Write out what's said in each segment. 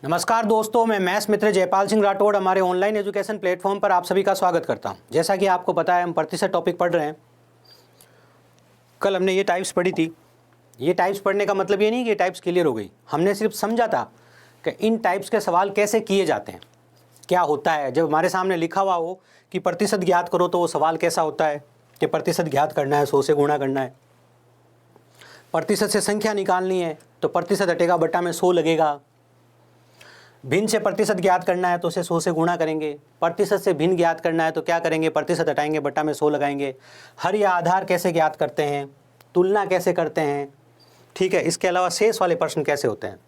नमस्कार दोस्तों, मैं मैथ्स मित्र जयपाल सिंह राठौड़ हमारे ऑनलाइन एजुकेशन प्लेटफॉर्म पर आप सभी का स्वागत करता हूं। जैसा कि आपको पता है, हम प्रतिशत टॉपिक पढ़ रहे हैं। कल हमने ये टाइप्स पढ़ी थी। ये टाइप्स पढ़ने का मतलब ये नहीं कि ये टाइप्स क्लियर हो गई। हमने सिर्फ समझा था कि इन टाइप्स के सवाल कैसे किए जाते हैं, क्या होता है। जब हमारे सामने लिखा हुआ हो कि प्रतिशत ज्ञात करो, तो वो सवाल कैसा होता है कि प्रतिशत ज्ञात करना है, 100 से गुणा करना है। प्रतिशत से संख्या निकालनी है तो प्रतिशत हटेगा बट्टा में 100 लगेगा। भिन्न से प्रतिशत ज्ञात करना है तो उसे 100 से गुणा करेंगे। प्रतिशत से भिन्न ज्ञात करना है तो क्या करेंगे, प्रतिशत हटाएंगे, बट्टा में 100 लगाएंगे। हर या आधार कैसे ज्ञात करते हैं, तुलना कैसे करते हैं, ठीक है। इसके अलावा शेष वाले प्रश्न कैसे होते हैं।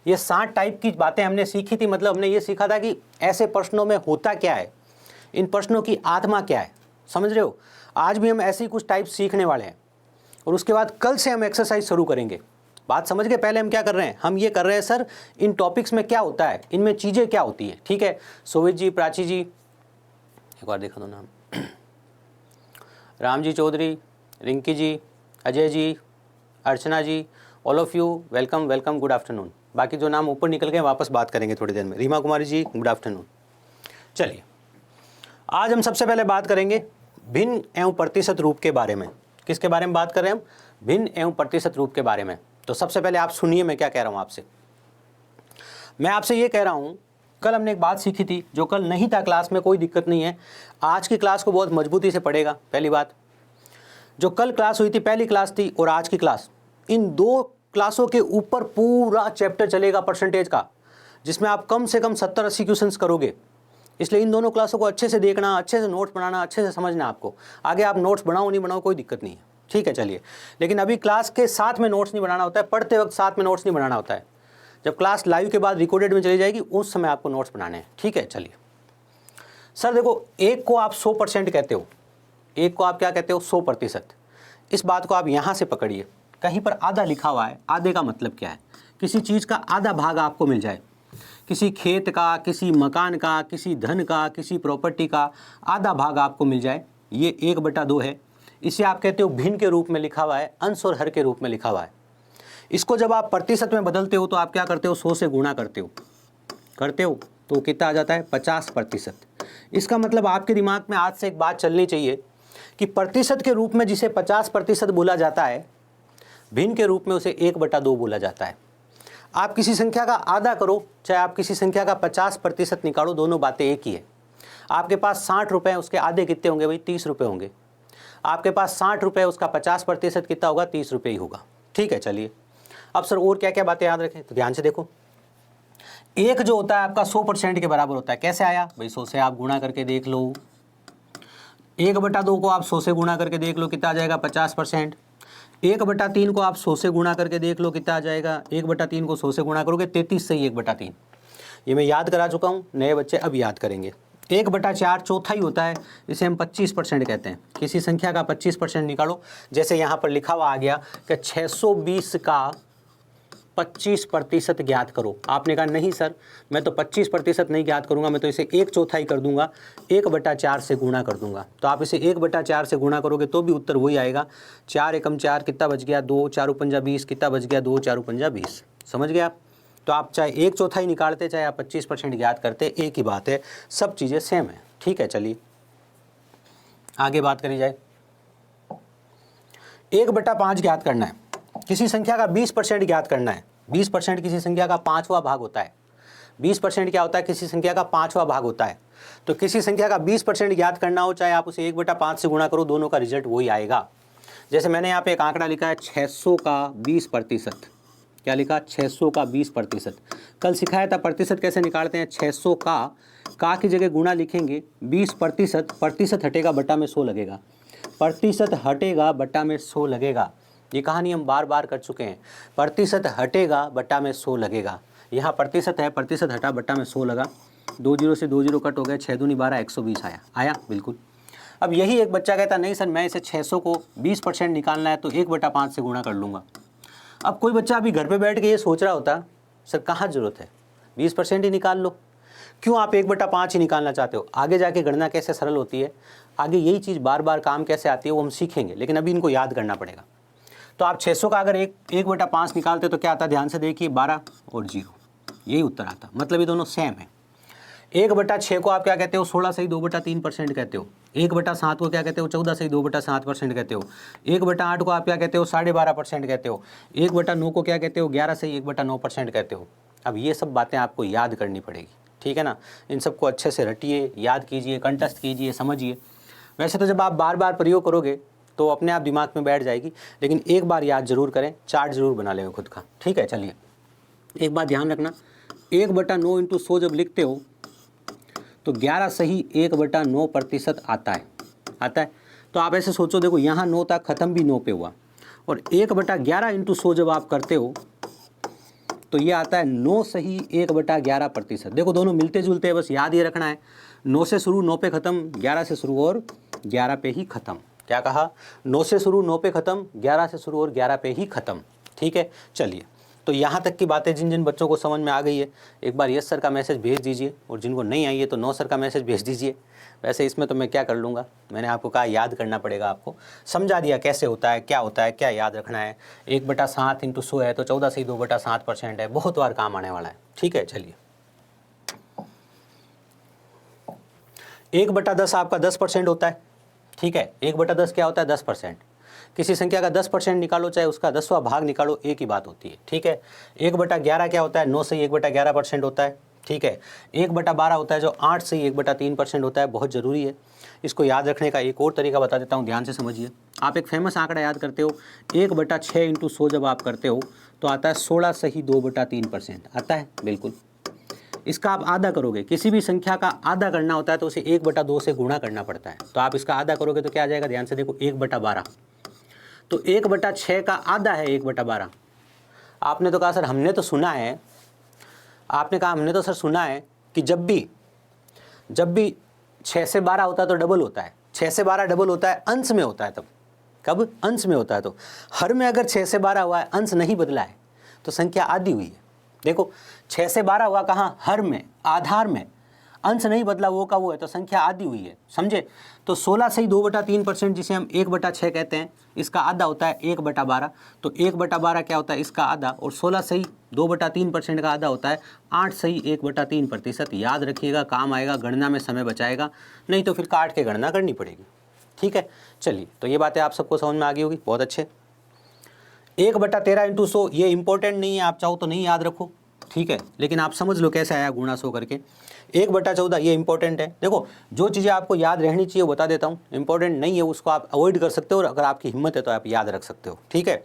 ये 60 टाइप की बातें हमने सीखी थी। मतलब हमने ये सीखा था कि ऐसे प्रश्नों में होता क्या है, इन प्रश्नों की आत्मा क्या है, समझ रहे हो। आज भी हम ऐसे ही कुछ टाइप सीखने वाले हैं और उसके बाद कल से हम एक्सरसाइज शुरू करेंगे। बात समझ गए। पहले हम क्या कर रहे हैं, हम ये कर रहे हैं सर इन टॉपिक्स में क्या होता है, इनमें चीज़ें क्या होती है, ठीक है। सोवित जी, प्राची जी, एक बार देखा दो नाम, Ram ji Chaudhary, Rinki ji, Ajay ji, Archana ji, all of you welcome welcome, good afternoon. बाकी जो नाम ऊपर निकल गए वापस बात करेंगे थोड़ी देर में। Reema Kumari ji, good afternoon. चलिए, आज हम सबसे पहले बात करेंगे भिन्न एवं प्रतिशत रूप के बारे में। किसके बारे में बात कर रहे हैं हम, भिन्न एवं प्रतिशत रूप के बारे में। तो सबसे पहले आप सुनिए मैं क्या कह रहा हूं आपसे। मैं आपसे ये कह रहा हूं, कल हमने एक बात सीखी थी जो कल नहीं था क्लास में, कोई दिक्कत नहीं है। आज की क्लास को बहुत मजबूती से पढ़ेगा। पहली बात, जो कल क्लास हुई थी, पहली क्लास थी, और आज की क्लास, इन दो क्लासों के ऊपर पूरा चैप्टर चलेगा परसेंटेज का, जिसमें आप कम से कम 70-80 क्वेश्चंस करोगे। इसलिए इन दोनों क्लासों को अच्छे से देखना, अच्छे से नोट्स बनाना, अच्छे से समझना। आपको आगे आप नोट्स बनाओ नहीं बनाओ कोई दिक्कत नहीं है, ठीक है। चलिए, लेकिन अभी क्लास के साथ में नोट्स नहीं बनाना होता है, पढ़ते वक्त साथ में नोट्स नहीं बनाना होता है। जब क्लास लाइव के बाद रिकॉर्डेड में चली जाएगी उस समय आपको नोट्स बनाने हैं, ठीक है। चलिए सर, देखो, एक को आप 100% कहते हो, एक को आप क्या कहते हो, 100%। इस बात को आप यहाँ से पकड़िए। कहीं पर आधा लिखा हुआ है, आधे का मतलब क्या है, किसी चीज़ का आधा भाग आपको मिल जाए, किसी खेत का, किसी मकान का, किसी धन का, किसी प्रॉपर्टी का आधा भाग आपको मिल जाए, ये 1/2 है। इसे आप कहते हो भिन्न के रूप में लिखा हुआ है, अंश और हर के रूप में लिखा हुआ है। इसको जब आप प्रतिशत में बदलते हो तो आप क्या करते हो, 100 से गुणा करते हो तो कितना आ जाता है, 50%। इसका मतलब आपके दिमाग में आज से एक बात चलनी चाहिए कि प्रतिशत के रूप में जिसे 50% बोला जाता है, भिन्न के रूप में उसे 1/2 बोला जाता है। आप किसी संख्या का आधा करो, चाहे आप किसी संख्या का 50% निकालो, दोनों बातें एक ही है। आपके पास 60 रुपये, उसके आधे कितने होंगे भाई, 30 रुपये होंगे। आपके पास 60 रुपये, उसका 50% कितना होगा, 30 रुपये ही होगा, ठीक है। चलिए, अब सर और क्या क्या बातें याद रखें, तो ध्यान से देखो। एक जो होता है आपका 100% के बराबर होता है। कैसे आया भाई, 100 से आप गुणा करके देख लो, 1/2 को आप 100 से गुणा करके देख लो, कितना आ जाएगा, 50%। 1/3 को आप 100 से गुणा करके देख लो, कितना आ जाएगा, 1/3 को 100 से गुणा करोगे 33 से 1/3। ये मैं याद करा चुका हूँ, नए बच्चे अब याद करेंगे। 1/4 चौथा ही होता है, इसे हम 25% कहते हैं। किसी संख्या का 25% निकालो। जैसे यहाँ पर लिखा हुआ आ गया कि 620 का 25% ज्ञात करो। आपने कहा नहीं सर, मैं तो 25% नहीं ज्ञात करूंगा, मैं तो इसे 1/4 कर दूंगा, 1/4 से गुणा कर दूंगा। तो आप इसे 1/4 से गुणा करोगे तो भी उत्तर वही आएगा। 4 एकम 4 कितना बच गया, 2, 4 पंजा 20, कितना बच गया, 2, 4 पंजा 20। समझ गए आप। तो आप चाहे 1/4 निकालते, चाहे आप 25% ज्ञात करते, एक ही बात है, सब चीज़ें सेम है, ठीक है। चलिए आगे बात करी जाए। 1/5 ज्ञात करना है। किसी संख्या का 20% ज्ञात करना है। 20% किसी संख्या का 5वां भाग होता है। 20% क्या होता है, किसी संख्या का 5वां भाग होता है। तो किसी संख्या का 20% ज्ञात करना हो, चाहे आप उसे 1/5 से गुणा करो, दोनों का रिजल्ट वही आएगा। जैसे मैंने यहाँ पे एक आंकड़ा लिखा है, 600 का 20%। क्या लिखा, 600 का 20%। कल सिखाया था प्रतिशत कैसे निकालते हैं। 600 का की जगह गुणा लिखेंगे, 20%, प्रतिशत हटेगा बट्टा में 100 लगेगा, प्रतिशत हटेगा बट्टा में 100 लगेगा। ये कहानी हम बार बार कर चुके हैं। प्रतिशत हटेगा बट्टा में 100 लगेगा। यहाँ प्रतिशत है, प्रतिशत हटा, बट्टा में 100 लगा, 2 0 से 2 0 कट हो गए, 6 दूनी 12, 120 आया बिल्कुल। अब यही एक बच्चा कहता नहीं सर, मैं इसे 600 को 20% निकालना है तो 1/5 से गुणा कर लूँगा। अब कोई बच्चा अभी घर पे बैठ के ये सोच रहा होता, सर कहाँ ज़रूरत है, 20% ही निकाल लो। क्यों आप 1/5 ही निकालना चाहते हो। आगे जाके गणना कैसे सरल होती है, आगे यही चीज़ बार बार काम कैसे आती है वो हम सीखेंगे, लेकिन अभी इनको याद करना पड़ेगा। तो आप 600 का अगर 1/5 निकालते तो क्या आता है, ध्यान से देखिए, 12 और 0, यही उत्तर आता, मतलब ये दोनों सेम है। 1/6 को आप क्या कहते हो, 16 सही 2/3% कहते हो। 1/7 को क्या कहते हो, 14 सही 2/7% कहते हो। 1/8 को आप क्या कहते हो, 12.5% कहते हो। 1/9 को क्या कहते हो, 11 सही 1/9% कहते हो। अब ये सब बातें आपको याद करनी पड़ेगी, ठीक है ना। इन सबको अच्छे से रटिए, याद कीजिए, कंठस्थ कीजिए, समझिए। वैसे तो जब आप बार बार प्रयोग करोगे तो अपने आप दिमाग में बैठ जाएगी, लेकिन एक बार याद जरूर करें, चार्ट जरूर बना लें खुद का, ठीक है। चलिए एक बात ध्यान रखना, 1/9 इंटू 100 जब लिखते हो तो 11 सही 1/9% आता है। तो आप ऐसे सोचो, देखो यहाँ 9 था, ख़त्म भी 9 पे हुआ, और 1/11 इंटू 100 जब आप करते हो तो ये आता है 9 सही 1/11%। देखो दोनों मिलते जुलते हैं, बस याद ये रखना है, 9 से शुरू 9 पे ख़त्म, 11 से शुरू और 11 पे ही ख़त्म। क्या कहा, 9 से शुरू 9 पे ख़त्म, 11 से शुरू और 11 पे ही ख़त्म, ठीक है। चलिए तो यहाँ तक की बातें जिन जिन बच्चों को समझ में आ गई है, एक बार यस सर का मैसेज भेज दीजिए, और जिनको नहीं आई है तो नो सर का मैसेज भेज दीजिए। वैसे इसमें तो मैं क्या कर लूँगा, मैंने आपको कहा याद करना पड़ेगा, आपको समझा दिया कैसे होता है, क्या होता है, क्या याद रखना है। 1/7 इंटू 100 है तो 14 से 2/7% है, बहुत बार काम आने वाला है, ठीक है। चलिए 1/10 आपका 10% होता है, ठीक है। 1/10 क्या होता है, 10%। किसी संख्या का 10% निकालो, चाहे उसका 10वां भाग निकालो, एक ही बात होती है, ठीक है। 1/11 क्या होता है, 9 से 1/11% होता है, ठीक है। 1/12 होता है जो 8 से 1/3% होता है, बहुत ज़रूरी है। इसको याद रखने का एक और तरीका बता देता हूँ, ध्यान से समझिए। आप एक फेमस आंकड़ा याद करते हो, 1/6 इंटू 100 जब आप करते हो तो आता है 16 सही 2/3% आता है, बिल्कुल। इसका आप आधा करोगे, किसी भी संख्या का आधा करना होता है तो उसे 1/2 से गुणा करना पड़ता है। तो आप इसका आधा करोगे तो क्या आ जाएगा, ध्यान से देखो, 1/12। तो 1/6 का आधा है 1/12। आपने तो कहा सर हमने तो सुना है, आपने कहा हमने तो सर सुना है कि जब भी 6 से 12 होता है तो डबल होता है। 6 से 12 डबल होता है, अंश में होता है तब। कब, अंश में होता है। तो हर में अगर 6 से 12 हुआ है, अंश नहीं बदला है, तो संख्या आधी हुई है। देखो 6 से 12 हुआ कहाँ, हर में, आधार में, अंश नहीं बदला, वो का वो है, तो संख्या आधी हुई है, समझे। तो 16 सही 2/3% जिसे हम 1/6 कहते हैं, इसका आधा होता है 1/12। तो 1/12 क्या होता है, इसका आधा, और 16 सही 2/3% का आधा होता है 8 सही 1/3%। याद रखिएगा, काम आएगा, गणना में समय बचाएगा, नहीं तो फिर काट के गणना करनी पड़ेगी, ठीक है। चलिए तो ये बातें आप सबको समझ में आ गई होगी, बहुत अच्छे। 1/13 इंटू 100 ये इंपॉर्टेंट नहीं है, आप चाहो तो नहीं याद रखो, ठीक है, लेकिन आप समझ लो कैसे आया गुणा 100 करके। 1/14 ये इंपॉर्टेंट है। देखो जो चीज़ें आपको याद रहनी चाहिए वो बता देता हूँ, इंपॉर्टेंट नहीं है उसको आप अवॉइड कर सकते हो, और अगर आपकी हिम्मत है तो आप याद रख सकते हो, ठीक है।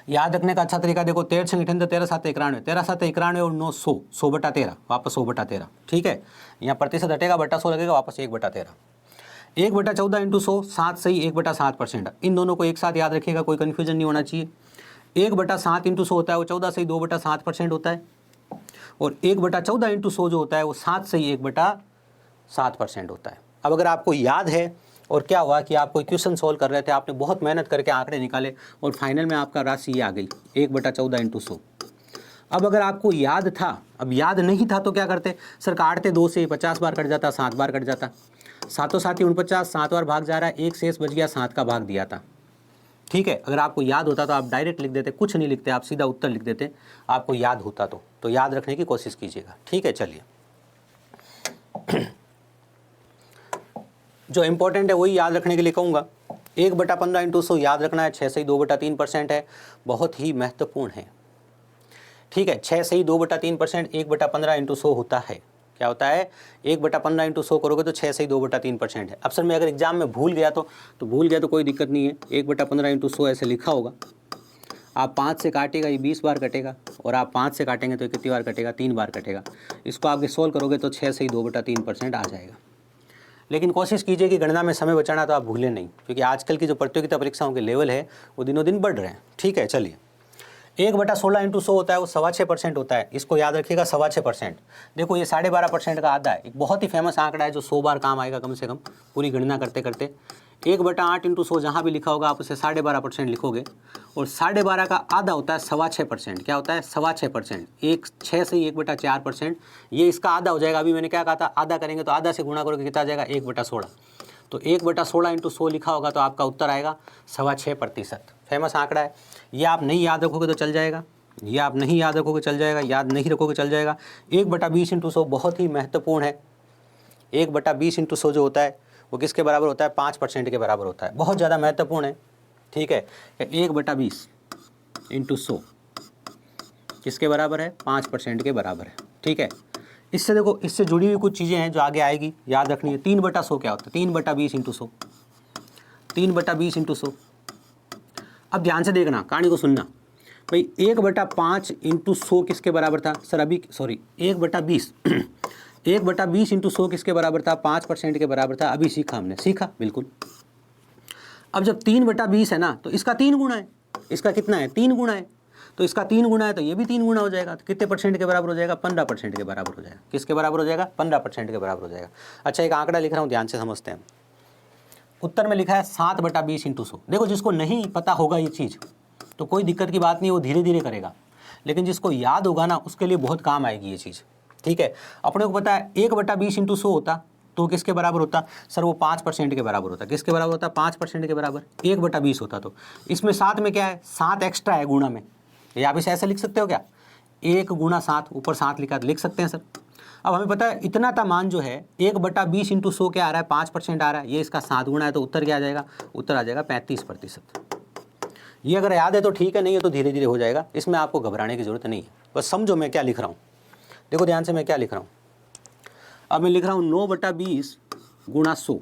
याद रखने का अच्छा तरीका देखो, 13 संगठन 13 7 91, 13 7 91 और 9 100, 100/13 वापस 100/13, ठीक है। यहाँ प्रतिशत हटेगा, बटा 100 लगेगा, वापस 1/13। 1/14 इंटू 100 7 सही 1/7%। इन दोनों को एक साथ याद रखिएगा, कोई कन्फ्यूजन नहीं होना चाहिए। 1/7 इंटू 100 होता है वो 14 सही 2/7% होता है, और 1/14 इंटू 100 जो होता है वो 7 सही 1/7% होता है। अब अगर आपको याद है, और क्या हुआ कि आप कोई क्वेश्चन सॉल्व कर रहे थे, आपने बहुत मेहनत करके आंकड़े निकाले और फाइनल में आपका राशि ये आ गई 1/14 इंटू 100। अब अगर आपको याद था, अब याद नहीं था तो क्या करते, सर काटते 2 से 50 बार कट जाता, 7 बार कट जाता, 7 7 49, 7 बार भाग जा रहा है, एक शेष बच गया, 7 का भाग दिया था, ठीक है। अगर आपको याद होता तो आप डायरेक्ट लिख देते, कुछ नहीं लिखते, आप सीधा उत्तर लिख देते, आपको याद होता तो याद रखने की कोशिश कीजिएगा, ठीक है। चलिए जो इंपॉर्टेंट है वही याद रखने के लिए कहूँगा। 1/15 इंटू 100 याद रखना है, 6 सही 2/3% है, बहुत ही महत्वपूर्ण है, ठीक है। 6 सही 2/3%, 1/15 इंटू 100 होता है, क्या होता है, 1/15 इंटू 100 करोगे तो 6 सही 2/3% है। अब सर मैं अगर एग्जाम में भूल गया तो भूल गया तो कोई दिक्कत नहीं है, 1/15 इंटू 100 ऐसे लिखा होगा, आप 5 से काटेगा ये 20 बार कटेगा, और आप 5 से काटेंगे तो कितनी बार कटेगा, 3 बार कटेगा। इसको आप सोल्व करोगे तो 6 सही 2/3% आ जाएगा। लेकिन कोशिश कीजिए कि गणना में समय बचाना तो आप भूलें नहीं, क्योंकि आजकल की जो प्रतियोगिता परीक्षाओं के लेवल है वो दिनों दिन बढ़ रहे हैं, ठीक है। चलिए 1/16 इंटू 100 होता है वो 6.25% होता है, इसको याद रखिएगा 6.25%। देखो ये 12.5% का आधा है, एक बहुत ही फेमस आंकड़ा है जो 100 बार काम आएगा कम से कम पूरी गणना करते करते। 1/8 इंटू 100 जहाँ भी लिखा होगा आप उसे 12.5% लिखोगे, और 12.5 का आधा होता है 6.25%। क्या होता है, 6.25%, 6 से 1/4%, ये इसका आधा हो जाएगा। अभी मैंने क्या कहा था, आधा करेंगे तो आधा से गुणा करोगे कितना आ जाएगा, 1/16। तो 1/16 इंटू 100 लिखा होगा तो आपका उत्तर आएगा 6.25%। फेमस आंकड़ा है, ये आप नहीं याद रखोगे तो चल जाएगा, ये आप नहीं याद रखोगे चल जाएगा, याद नहीं रखोगे चल जाएगा। 1/20 इंटू 100 बहुत ही महत्वपूर्ण है। 1/20 इंटू 100 जो होता है वो किसके बराबर होता है? 5% के बराबर होता है, बहुत ज़्यादा महत्वपूर्ण है। ठीक है, 1/20 इंटू 100 किसके बराबर है? 5% के बराबर है। ठीक है, इससे देखो, इससे जुड़ी हुई कुछ चीज़ें हैं जो आगे आएगी, याद रखनी है। 3/100 क्या होता है? 3/20 इंटू 100, 3/20 इंटू 100। अब ध्यान से देखना, कहानी को सुनना भाई। 1/5 इंटू 100 किसके बराबर था सर? अभी सॉरी 1/20 1/20 इंटू 100 किसके बराबर था? 5% के बराबर था। अभी सीखा हमने, सीखा बिल्कुल। अब जब 3/20 है ना, तो इसका 3 गुना है। इसका कितना है? 3 गुना है। तो इसका 3 गुना है तो ये भी 3 गुना हो जाएगा। तो कितने परसेंट के बराबर हो जाएगा? 15% के बराबर हो जाएगा। किसके बराबर हो जाएगा? 15% के बराबर हो जाएगा। अच्छा, एक आंकड़ा लिख रहा हूँ, ध्यान से समझते हैं। उत्तर में लिखा है 7/20 इंटू 100। देखो, जिसको नहीं पता होगा ये चीज़ तो कोई दिक्कत की बात नहीं, वो धीरे धीरे करेगा, लेकिन जिसको याद होगा ना उसके लिए बहुत काम आएगी ये चीज़। ठीक है, अपने को पता है 1/20 इंटू 100 होता तो किसके बराबर होता सर? वो 5% के बराबर होता। किसके बराबर होता? 5% के बराबर। 1/20 होता तो इसमें 7 में क्या है? 7 एक्स्ट्रा है गुणा में। ये आप इसे ऐसे लिख सकते हो क्या? 1 गुणा 7, ऊपर 7 लिखा, लिख सकते हैं सर। अब हमें पता है इतना ता मान जो है 1/20 इंटू 100 क्या आ रहा है? 5% आ रहा है। ये इसका 7 गुणा है तो उत्तर क्या आ जाएगा? उत्तर आ जाएगा 35%। ये अगर याद है तो ठीक है, नहीं है तो धीरे धीरे हो जाएगा। इसमें आपको घबराने की जरूरत नहीं है, बस समझो मैं क्या लिख रहा हूँ। देखो ध्यान से मैं क्या लिख रहा हूँ। अब मैं लिख रहा हूँ 9/20 गुणा 100।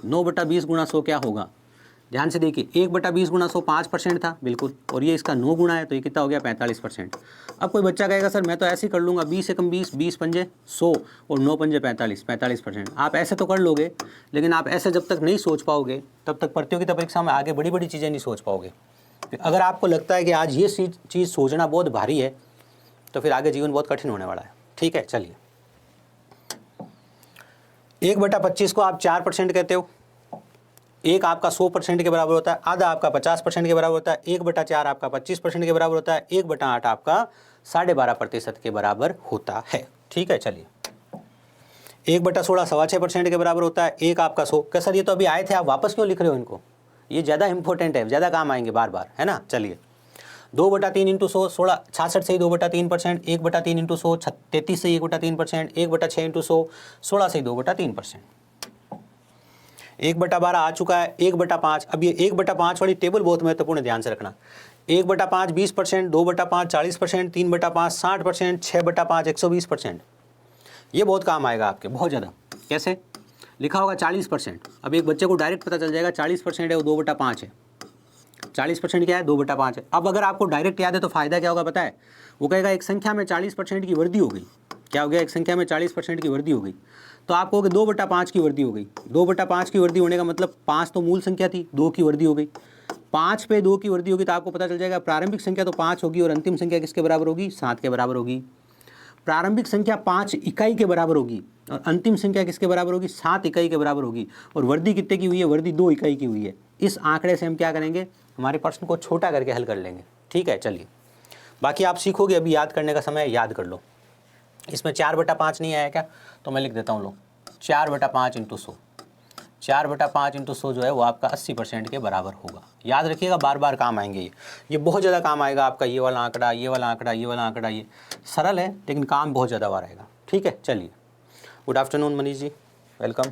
9/20 गुणा 100 क्या होगा? ध्यान से देखिए, 1/20 गुणा 100 5% था बिल्कुल, और ये इसका 9 गुणा है तो ये कितना हो गया? 45%। अब कोई बच्चा कहेगा सर मैं तो ऐसे ही कर लूँगा, 20 एकम 20, 20 पंजे 100 और 9 पंजे 45, 45%। आप ऐसे तो कर लोगे, लेकिन आप ऐसे जब तक नहीं सोच पाओगे तब तक प्रतियोगिता परीक्षा में आगे बड़ी बड़ी चीज़ें नहीं सोच पाओगे। अगर आपको लगता है कि आज ये चीज़ सोचना बहुत भारी है तो फिर आगे जीवन बहुत कठिन होने वाला है। ठीक है, चलिए। 1/25 को आप 4% कहते हो। एक आपका 100% के बराबर होता है, आधा आपका 50% के बराबर होता है, 1/4 आपका 25% के बराबर होता है, 1/8 आपका 12.5% के बराबर होता है। ठीक है, चलिए। 1/16 6.5% के बराबर होता है। एक आपका 100 क्या सर? ये तो अभी आए थे, आप वापस क्यों लिख रहे हो इनको? ये ज़्यादा इंपॉर्टेंट है, ज़्यादा काम आएंगे बार बार, है ना। चलिए, 2/3 इंटू 100 16, 66 से 2/3%, 1/3 इंटू 100 33 से 1/3%, 1/6 इंटू 100 16 से 2/3%, 1/12 आ चुका है, 1/5। अब ये 1/5 वाली टेबल बहुत महत्वपूर्ण है, ध्यान से रखना। 1/5 20%, 2/5 40%, 3/5 60%, 6/5 120%। ये बहुत काम आएगा आपके, बहुत ज़्यादा। कैसे लिखा होगा? 40%। अब एक बच्चे को डायरेक्ट पता चल जाएगा 40% है वो 2/5 है। 40% क्या है? 2/5 है। अब अगर आपको डायरेक्ट याद है तो फ़ायदा क्या होगा पता है? वो कहेगा एक संख्या में 40% की वृद्धि हो गई। क्या हो गया? एक संख्या में 40% की वृद्धि हो गई। तो आप कहोगे 2/5 की वृद्धि हो गई। 2/5 की वृद्धि होने का मतलब 5 तो मूल संख्या थी, 2 की वृद्धि हो गई। 5 पे 2 की वृद्धि होगी तो आपको पता चल जाएगा प्रारंभिक संख्या तो 5 होगी और अंतिम संख्या किसके बराबर होगी? 7 के बराबर होगी। प्रारंभिक संख्या 5 इकाई के बराबर होगी और अंतिम संख्या किसके बराबर होगी? 7 इकाई के बराबर होगी। और वृद्धि कितने की हुई है? वृद्धि 2 इकाई की हुई है। इस आंकड़े से हम क्या करेंगे? हमारे प्रश्न को छोटा करके हल कर लेंगे। ठीक है, चलिए। बाकी आप सीखोगे, अभी याद करने का समय, याद कर लो। इसमें 4/5 नहीं आया क्या? तो मैं लिख देता हूँ, लो 4/5 इंटू 100। 4/5 इंटू 100 जो है वो आपका 80% के बराबर होगा। याद रखिएगा, बार बार काम आएंगे ये बहुत ज़्यादा काम आएगा आपका। ये वाला आंकड़ा, ये वाला आंकड़ा, ये वाला आंकड़ा, ये सरल है लेकिन काम बहुत ज़्यादा बार आएगा। ठीक है, चलिए। Good afternoon Manish ji, welcome.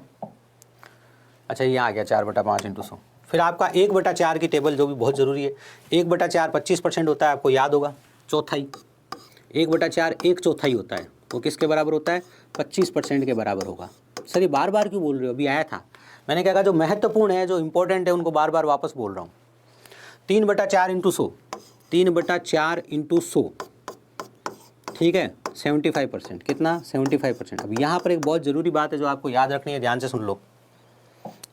अच्छा, ये आ गया 4/5 इंटू 100। फिर आपका 1/4 की टेबल जो भी बहुत ज़रूरी है। 1/4 25% होता है, आपको याद होगा, चौथाई। 1/4 1/4 होता है, वो किसके बराबर होता है? 25% के बराबर होगा। सर ये बार बार क्यों बोल रहे हो? अभी आया था, मैंने क्या कहा? जो महत्वपूर्ण है, जो इंपॉर्टेंट है, उनको बार बार वापस बोल रहा हूँ। 3/4 इंटू 100, 3/4 इंटू 100, ठीक है, 75%। कितना? 75%। अब यहाँ पर एक बहुत ज़रूरी बात है जो आपको याद रखनी है, ध्यान से सुन लो।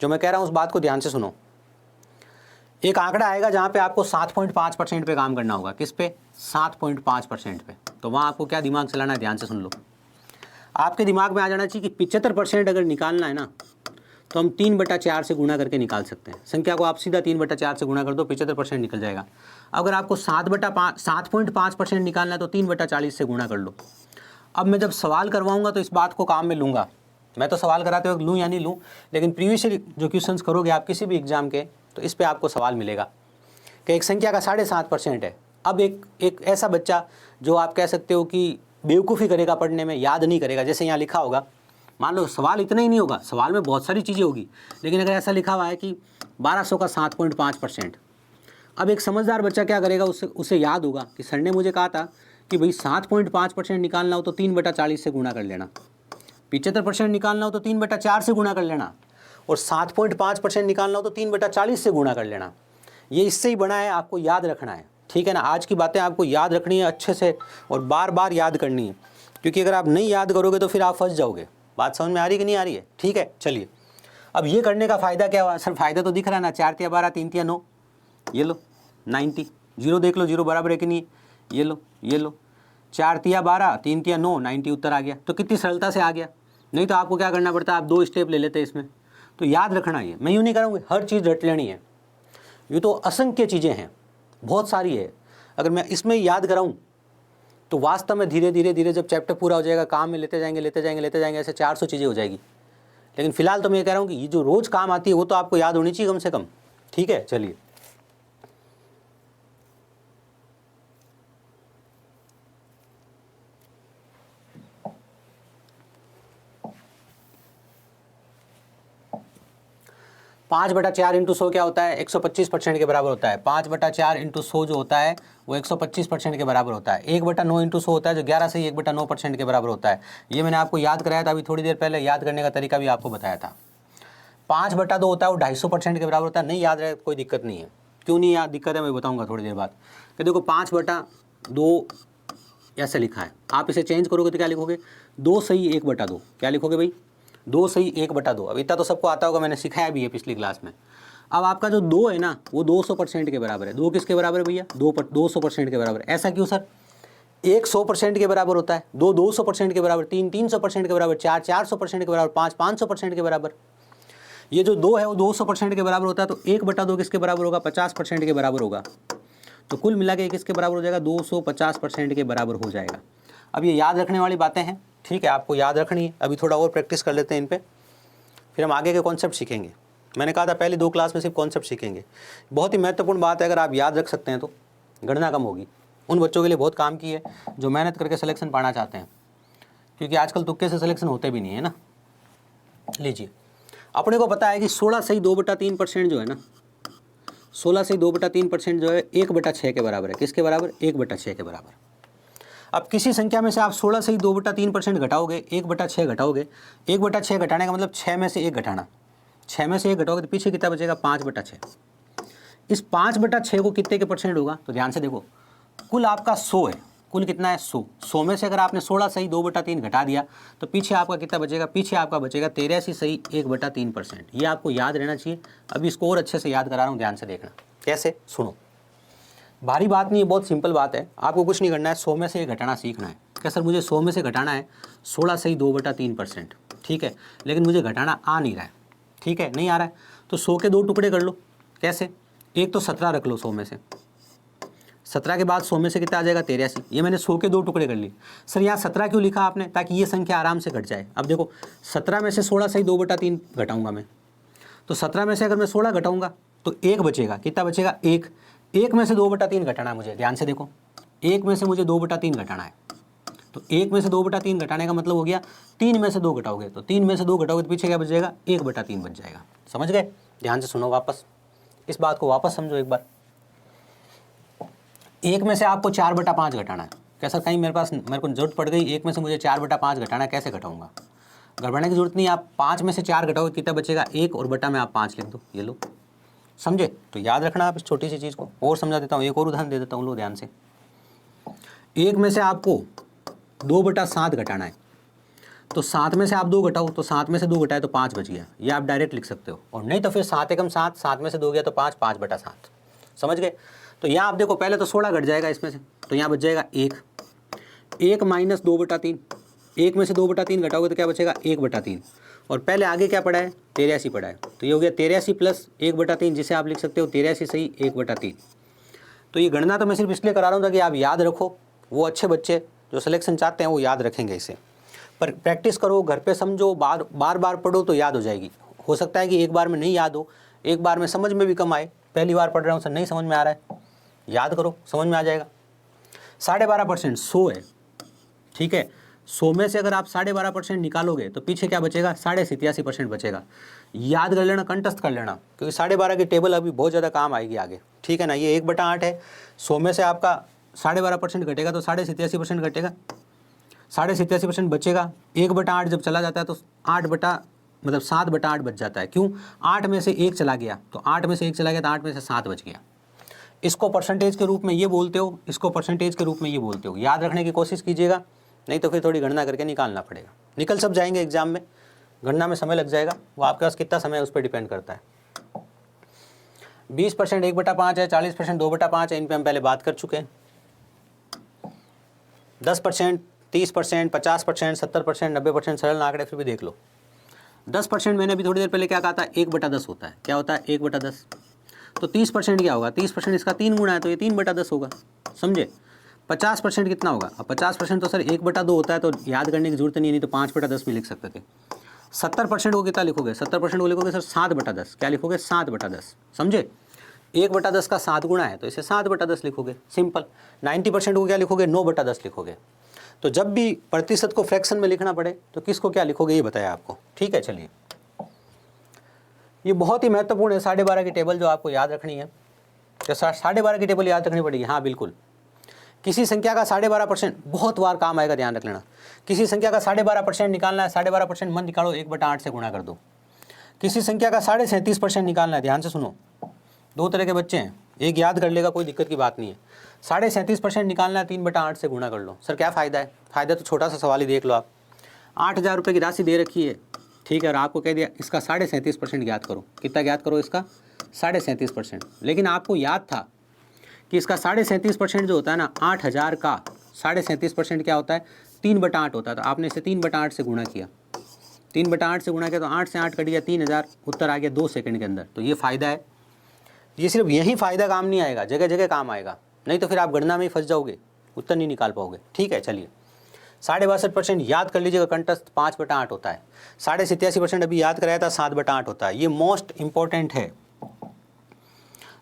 जो मैं कह रहा हूँ उस बात को ध्यान से सुनो। एक आंकड़ा आएगा जहाँ पे आपको 7.5% पे काम करना होगा। किस पे? 7.5% पे। तो वहाँ आपको क्या दिमाग चलाना है? ध्यान से सुन लो। आपके दिमाग में आ जाना चाहिए कि 75% अगर निकालना है ना तो हम 3/4 से गुणा करके निकाल सकते हैं। संख्या को आप सीधा 3/4 से गुणा कर दो, 75% निकल जाएगा। अगर आपको 7.5% निकालना है तो 3/40 से गुणा कर लो। अब मैं जब सवाल करवाऊंगा तो इस बात को काम में लूँगा। मैं तो सवाल कराते वक्त लूँ या नहीं लूँ, लेकिन प्रीवियस जो क्वेश्चंस करोगे आप किसी भी एग्जाम के, तो इस पर आपको सवाल मिलेगा कि एक संख्या का 7.5% है अब एक ऐसा बच्चा जो आप कह सकते हो कि बेवकूफ़ी करेगा पढ़ने में, याद नहीं करेगा, जैसे यहाँ लिखा होगा, मान लो सवाल इतना ही नहीं होगा, सवाल में बहुत सारी चीज़ें होगी, लेकिन अगर ऐसा लिखा हुआ है कि 1200 का 7.5%, अब एक समझदार बच्चा क्या करेगा, उसे याद होगा कि सर ने मुझे कहा था कि भाई 7.5% निकालना हो तो 3/40 से गुणा कर लेना, 75% निकालना हो तो 3/4 से गुणा कर लेना, और 7.5% निकालना हो तो 3/40 से गुणा कर लेना। ये इससे ही बना है, आपको याद रखना है, ठीक है ना। आज की बातें आपको याद रखनी है अच्छे से और बार बार याद करनी है, क्योंकि अगर आप नहीं याद करोगे तो फिर आप फंस जाओगे। बात समझ में आ रही कि नहीं आ रही है? ठीक है, चलिए अब ये करने का फ़ायदा क्या हुआ सर? फ़ायदा तो दिख रहा है ना, 4 तिया 12, 3 तिया 9, ये लो 90, जीरो देख लो, जीरो बराबर है कि नहीं, ये लो 4 तिया 12, 3 तिया 9, 90 उत्तर आ गया। तो कितनी सरलता से आ गया, नहीं तो आपको क्या करना पड़ता, आप 2 स्टेप ले लेते इसमें। तो याद रखना, ये मैं यूँ नहीं करूँगी, हर चीज़ रट लेनी है, ये तो असंख्य चीज़ें हैं, बहुत सारी है। अगर मैं इसमें याद कराऊँ तो वास्तव में धीरे धीरे जब चैप्टर पूरा हो जाएगा, काम में लेते जाएंगे ऐसे 400 चीज़ें हो जाएगी। लेकिन फिलहाल तो मैं कह रहा हूँ कि ये जो रोज़ काम आती है वो तो आपको याद होनी चाहिए कम से कम, ठीक है। चलिए 5/4 इंटू 100 क्या होता है, 125% के बराबर होता है। 5/4 इंटू 100 जो होता है वो 125% के बराबर होता है। 1/9 इंटू 100 होता है जो 11 से 1/9% के बराबर होता है। ये मैंने आपको याद कराया था अभी थोड़ी देर पहले, याद करने का तरीका भी आपको बताया था। 5/2 होता है वो 250% के बराबर होता है। नहीं याद रहे कोई दिक्कत नहीं है, क्यों नहीं याद दिक्कत है मैं बताऊँगा थोड़ी देर बाद। कि देखो 5/2 ऐसे लिखा है, आप इसे चेंज करोगे तो क्या लिखोगे, 2 सही 1/2, क्या लिखोगे भाई, 2 सही 1/2। अब इतना तो सबको आता होगा, मैंने सिखाया भी है पिछली क्लास में। अब आपका जो 2 है ना वो 200% के बराबर है। 2 किसके बराबर है भैया, 200% के बराबर। ऐसा क्यों सर, 1 100% के बराबर होता है, 2 200% के बराबर, 3 300% के बराबर, 4 400% के बराबर, 5 500% के बराबर। ये जो 2 है वो 200% के बराबर होता है, तो 1/2 किसके बराबर होगा, 50% के बराबर होगा। तो कुल मिला के किसके बराबर हो जाएगा, 250% के बराबर हो जाएगा। अब ये याद रखने वाली बातें हैं, ठीक है, आपको याद रखनी है। अभी थोड़ा और प्रैक्टिस कर लेते हैं इन पे, फिर हम आगे के कॉन्सेप्ट सीखेंगे। मैंने कहा था पहले 2 क्लास में सिर्फ कॉन्सेप्ट सीखेंगे। बहुत ही महत्वपूर्ण बात है, अगर आप याद रख सकते हैं तो गणना कम होगी। उन बच्चों के लिए बहुत काम की है जो मेहनत करके सिलेक्शन पाना चाहते हैं, क्योंकि आजकल तुक्के से सिलेक्शन होते भी नहीं है ना। लीजिए, अपने को पता है कि 16 सही 2/3% जो है ना, 16 सही 2/3% जो है 1/6 के बराबर है। किसके बराबर, 1/6 के बराबर। अब किसी संख्या में से आप 16 से ही 2/3% घटाओगे, 1/6 घटाओगे। 1/6 घटाने का मतलब 6 में से 1 घटाना, 6 में से 1 घटाओगे तो पीछे कितना बचेगा, 5/6। इस 5/6 को कितने के परसेंट होगा, तो ध्यान से देखो, कुल आपका 100 है, कुल कितना है 100। 100 में से अगर आपने 16 सही 2/3 घटा दिया तो पीछे आपका कितना बचेगा, पीछे आपका बचेगा 83 सही 1/3%। ये आपको याद रहना चाहिए। अभी इसको और अच्छे से याद करा रहा हूँ, ध्यान से देखना। कैसे, सुनो, भारी बात नहीं है, बहुत सिंपल बात है। आपको कुछ नहीं करना है, 100 में से ये घटाना सीखना है। क्या सर, मुझे 100 में से घटाना है 16 सही 2/3%, ठीक है, लेकिन मुझे घटाना आ नहीं रहा है, ठीक है, नहीं आ रहा है, तो 100 के 2 टुकड़े कर लो। कैसे, एक तो 17 रख लो 100 में से, 17 के बाद 100 में से कितना आ जाएगा, 83। ये मैंने 100 के 2 टुकड़े कर लिए। सर यहाँ 17 क्यों लिखा आपने, ताकि ये संख्या आराम से घट जाए। अब देखो 17 में से 16 सही 2/3 घटाऊंगा मैं, तो 17 में से अगर मैं 16 घटाऊंगा तो 1 बचेगा, कितना बचेगा, 1 में से 2/3 घटाना है मुझे। ध्यान से देखो, 1 में से मुझे 2/3 घटाना है, तो 1 में से 2/3 घटाने का मतलब हो गया 3 में से 2 घटाओगे, तो 3 में से 2 घटाओगे तो पीछे क्या बच जाएगा, 1/3 बच जाएगा। समझ गए? ध्यान से सुनो, वापस इस बात को वापस समझो एक बार। 1 में से आपको 4/5 घटाना है। कैसा, कहीं मेरे को जरूरत पड़ गई, 1 में से मुझे 4/5 घटाना है, कैसे घटाऊंगा, घबराने की जरूरत नहीं। आप 5 में से 4 घटाओगे कितना बचेगा, 1, और बटा में आप 5 लिख दो, ये लो, समझे? तो याद रखना आप इस छोटी सी चीज़ को। और समझा देता हूँ, एक और उदाहरण दे देता हूँ, लो ध्यान से। 1 में से आपको 2/7 घटाना है, तो 7 में से आप 2 घटाओ, तो 7 में से 2 घटाए तो 5 बच गया। ये आप डायरेक्ट लिख सकते हो, और नहीं तो फिर 7 एकम 7, 7 में से 2 गया तो 5, 5/7। समझ गए? तो यहाँ आप देखो, पहले तो 16 घट जाएगा इसमें से, तो यहाँ बच जाएगा 1 माइनस 2/3। 1 में से 2/3 घटाओगे तो क्या बचेगा, 1/3। और पहले आगे क्या पड़ा है, 83 पड़ा है, तो ये हो गया 83 प्लस 1/3, जिसे आप लिख सकते हो 83 सही 1/3। तो ये गणना तो मैं सिर्फ इसलिए करा रहा हूँ ताकि आप याद रखो। वो अच्छे बच्चे जो सिलेक्शन चाहते हैं वो याद रखेंगे इसे, पर प्रैक्टिस करो, घर पे समझो, बार बार पढ़ो तो याद हो जाएगी। हो सकता है कि एक बार में नहीं याद हो, एक बार में समझ में भी कम आए। पहली बार पढ़ रहा हूँ सर, नहीं समझ में आ रहा है, याद करो, समझ में आ जाएगा। 12.5% 100 है, ठीक है। 100 में से अगर आप 12.5% निकालोगे तो पीछे क्या बचेगा, 87.5% बचेगा। याद कर लेना, कंठस्थ कर लेना, क्योंकि 12.5 की टेबल अभी बहुत ज़्यादा काम आएगी आगे, ठीक है ना। ये 1/8 है, 100 में से आपका 12.5% घटेगा तो 87.5% घटेगा, 87.5% बचेगा। 1/8 जब चला जाता है तो 7/8 बच जाता है। क्यों, 8 में से 1 चला गया, तो 8 में से 1 चला गया तो 8 में से 7 बच गया। इसको परसेंटेज के रूप में ये बोलते हो, इसको परसेंटेज के रूप में ये बोलते हो। याद रखने की कोशिश कीजिएगा, नहीं तो फिर थोड़ी गणना करके निकालना पड़ेगा। निकल सब जाएंगे एग्जाम में, गणना में समय लग जाएगा, वो आपके पास कितना समय है उस पर डिपेंड करता है। 20% 1/5 है, 40% 2/5 है, इन पर हम पहले बात कर चुके हैं। 10%, 30%, 50%, 70%, 90% सरल आंकड़े फिर भी देख लो। 10% मैंने अभी थोड़ी देर पहले क्या कहा था, 1/10 होता है। क्या होता है, 1/10। तो 30% क्या होगा, 30% इसका 3 गुना है, तो ये 3/10 होगा, समझे। 50% कितना होगा, अब 50% तो सर 1/2 होता है, तो याद करने की जरूरत नहीं तो 5/10 भी लिख सकते थे। 70% को कितना लिखोगे, 70% को लिखोगे सर 7/10। क्या लिखोगे, 7/10, समझे। 1/10 का 7 गुना है तो इसे 7/10 लिखोगे, सिंपल। 90% को क्या लिखोगे, 9/10 लिखोगे। तो जब भी प्रतिशत को फ्रैक्शन में लिखना पड़े तो किसको क्या लिखोगे ये बताया आपको, ठीक है। चलिए, ये बहुत ही महत्वपूर्ण है 12.5 की टेबल जो आपको याद रखनी है। तो 12.5 की टेबल याद रखनी पड़ेगी, हाँ बिल्कुल। किसी संख्या का 12.5% बहुत बार काम आएगा, ध्यान रख लेना। किसी संख्या का 12.5% निकालना है, 12.5% मत निकालो, 1/8 से गुणा कर दो। किसी संख्या का 37.5% निकालना है, ध्यान से सुनो। 2 तरह के बच्चे हैं, एक याद कर लेगा, कोई दिक्कत की बात नहीं है। 37.5% निकालना है, 3/8 से गुणा कर लो। सर क्या फ़ायदा है, फ़ायदा तो छोटा सा सवाल ही देख लो आप। 8,000 रुपये की राशि दे रखी है, ठीक है, और आपको कह दिया इसका 37.5% ज्ञात करो। कितना ज्ञात करो, इसका 37.5%। लेकिन आपको याद था कि इसका 37.5% जो होता है ना, 8,000 का 37.5% क्या होता है, 3/8 होता है। तो आपने इसे 3/8 से गुणा किया, 3/8 से गुणा किया तो 8 से 8 कट गया, 3,000, उत्तर आ गया 2 सेकंड के अंदर। तो ये फ़ायदा है। ये सिर्फ यही फ़ायदा काम नहीं आएगा, जगह जगह काम आएगा, नहीं तो फिर आप गणना में ही फंस जाओगे, उत्तर नहीं निकाल पाओगे, ठीक है। चलिए, 62% याद कर लीजिएगा, कंठस्थ 5/8 होता है। 87.5% अभी याद कराया था, 7/8 होता है। ये मोस्ट इंपॉर्टेंट है।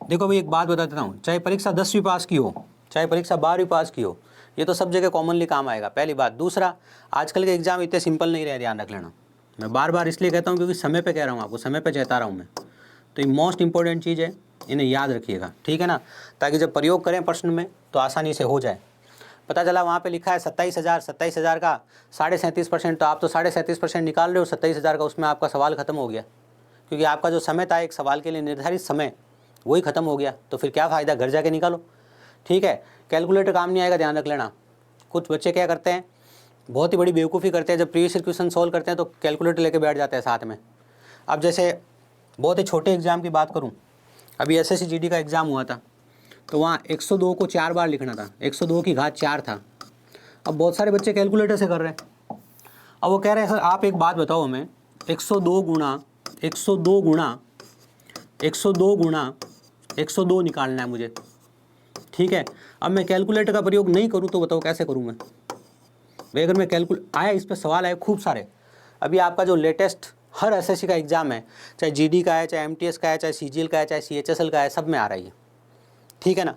देखो भाई, एक बात बता देता हूँ, चाहे परीक्षा 10वीं पास की हो, चाहे परीक्षा 12वीं पास की हो, ये तो सब जगह कॉमनली काम आएगा, पहली बात। दूसरा, आजकल के एग्जाम इतने सिंपल नहीं रहे, ध्यान रख लेना। मैं बार बार इसलिए कहता हूँ क्योंकि समय पे कह रहा हूँ आपको, समय पे चेता रहा हूँ मैं। तो ये मोस्ट इंपॉर्टेंट चीज़ है, इन्हें याद रखिएगा, ठीक है ना, ताकि जब प्रयोग करें प्रश्न में तो आसानी से हो जाए। पता चला वहाँ पे लिखा है 27,000, 27,000 का 37.5%, तो आप तो 37.5% निकाल रहे हो, 27,000 का, उसमें आपका सवाल खत्म हो गया, क्योंकि आपका जो समय था एक सवाल के लिए निर्धारित समय, वही खत्म हो गया। तो फिर क्या फ़ायदा, घर जाके निकालो, ठीक है। कैलकुलेटर काम नहीं आएगा, ध्यान रख लेना। कुछ बच्चे क्या करते हैं, बहुत ही बड़ी बेवकूफ़ी करते हैं, जब प्रीवियस ईयर क्वेश्चन सॉल्व करते हैं तो कैलकुलेटर लेके बैठ जाते हैं साथ में। अब जैसे बहुत ही छोटे एग्जाम की बात करूँ, अभी SSC GD का एग्ज़ाम हुआ था, तो वहाँ 102 को 4 बार लिखना था, 102 की घात 4 था। अब बहुत सारे बच्चे कैलकुलेटर से कर रहे हैं। अब वो कह रहे हैं सर आप एक बात बताओ हमें, 102 गुणा 102 निकालना है मुझे, ठीक है। अब मैं कैलकुलेटर का प्रयोग नहीं करूँ तो बताओ कैसे करूँ मैं भाई। अगर मैं आया, इस पर सवाल आए खूब सारे। अभी आपका जो लेटेस्ट हर SSC का एग्ज़ाम है, चाहे GD का है, चाहे MTS का है, चाहे CGL का है, चाहे CHSL का है, सब में आ रहा है, ठीक है ना।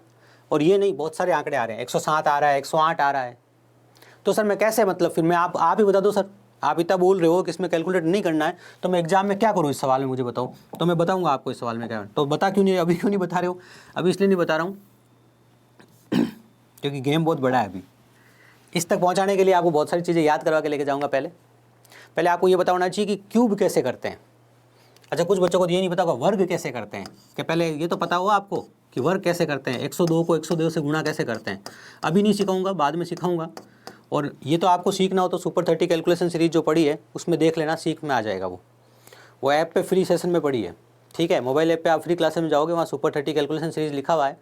और ये नहीं, बहुत सारे आंकड़े आ रहे हैं, 107 आ रहा है, 108 आ रहा है। तो सर मैं कैसे, मतलब फिर मैं आप ही बता दो सर, आप इतना बोल रहे हो कि इसमें कैलकुलेट नहीं करना है, तो मैं एग्जाम में क्या करूँ इस सवाल में, मुझे बताओ। तो मैं बताऊंगा आपको इस सवाल में क्या है। तो बता क्यों नहीं, अभी क्यों नहीं बता रहे हो, अभी इसलिए नहीं बता रहा हूँ क्योंकि गेम बहुत बड़ा है। अभी इस तक पहुँचाने के लिए आपको बहुत सारी चीज़ें याद करवा के लेके जाऊँगा। पहले आपको ये पता होना चाहिए कि क्यूब कैसे करते हैं। अच्छा, कुछ बच्चों को ये नहीं पता होगा वर्ग कैसे करते हैं, कि पहले ये तो पता होगा आपको कि वर्ग कैसे करते हैं, 102 को 102 से गुणा कैसे करते हैं। अभी नहीं सिखाऊंगा, बाद में सिखाऊंगा। और ये तो आपको सीखना हो तो सुपर 30 कैलकुलेशन सीरीज जो पड़ी है उसमें देख लेना, सीख में आ जाएगा। वो ऐप पे फ्री सेशन में पड़ी है, ठीक है। मोबाइल ऐप पे आप फ्री क्लासेस में जाओगे, वहाँ सुपर 30 कैलकुलेशन सीरीज लिखा हुआ है,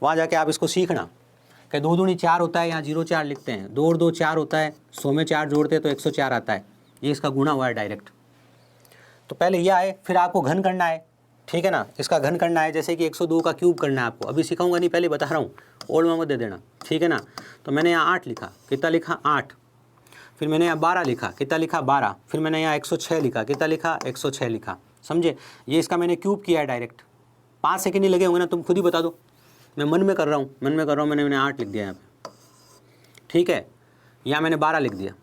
वहाँ जाके आप इसको सीखना कि 2 दूनी 4 होता है, यहाँ 0 4 लिखते हैं, 2 और 2 4 होता है, 100 में 4 जोड़ते हैं तो 104 आता है। ये इसका गुणा हुआ है डायरेक्ट। तो पहले ये आए, फिर आपको घन करना है, ठीक है ना। इसका घन करना है, जैसे कि 102 का क्यूब करना है आपको। अभी सिखाऊंगा नहीं, पहले बता रहा हूँ, ओल्ड में मत दे देना, ठीक है ना। तो मैंने यहाँ 8 लिखा, कितना लिखा 8। फिर मैंने यहाँ 12 लिखा, कितना लिखा 12। फिर मैंने यहाँ 106 लिखा, कितना लिखा 106 लिखा, समझे। ये इसका मैंने क्यूब किया है डायरेक्ट। 5 सेकंड ही लगे होंगे ना, तुम खुद ही बता दो। मैं मन में कर रहा हूँ, मैंने 8 लिख दिया यहाँ पे, ठीक है, यहाँ मैंने 12 लिख दिया,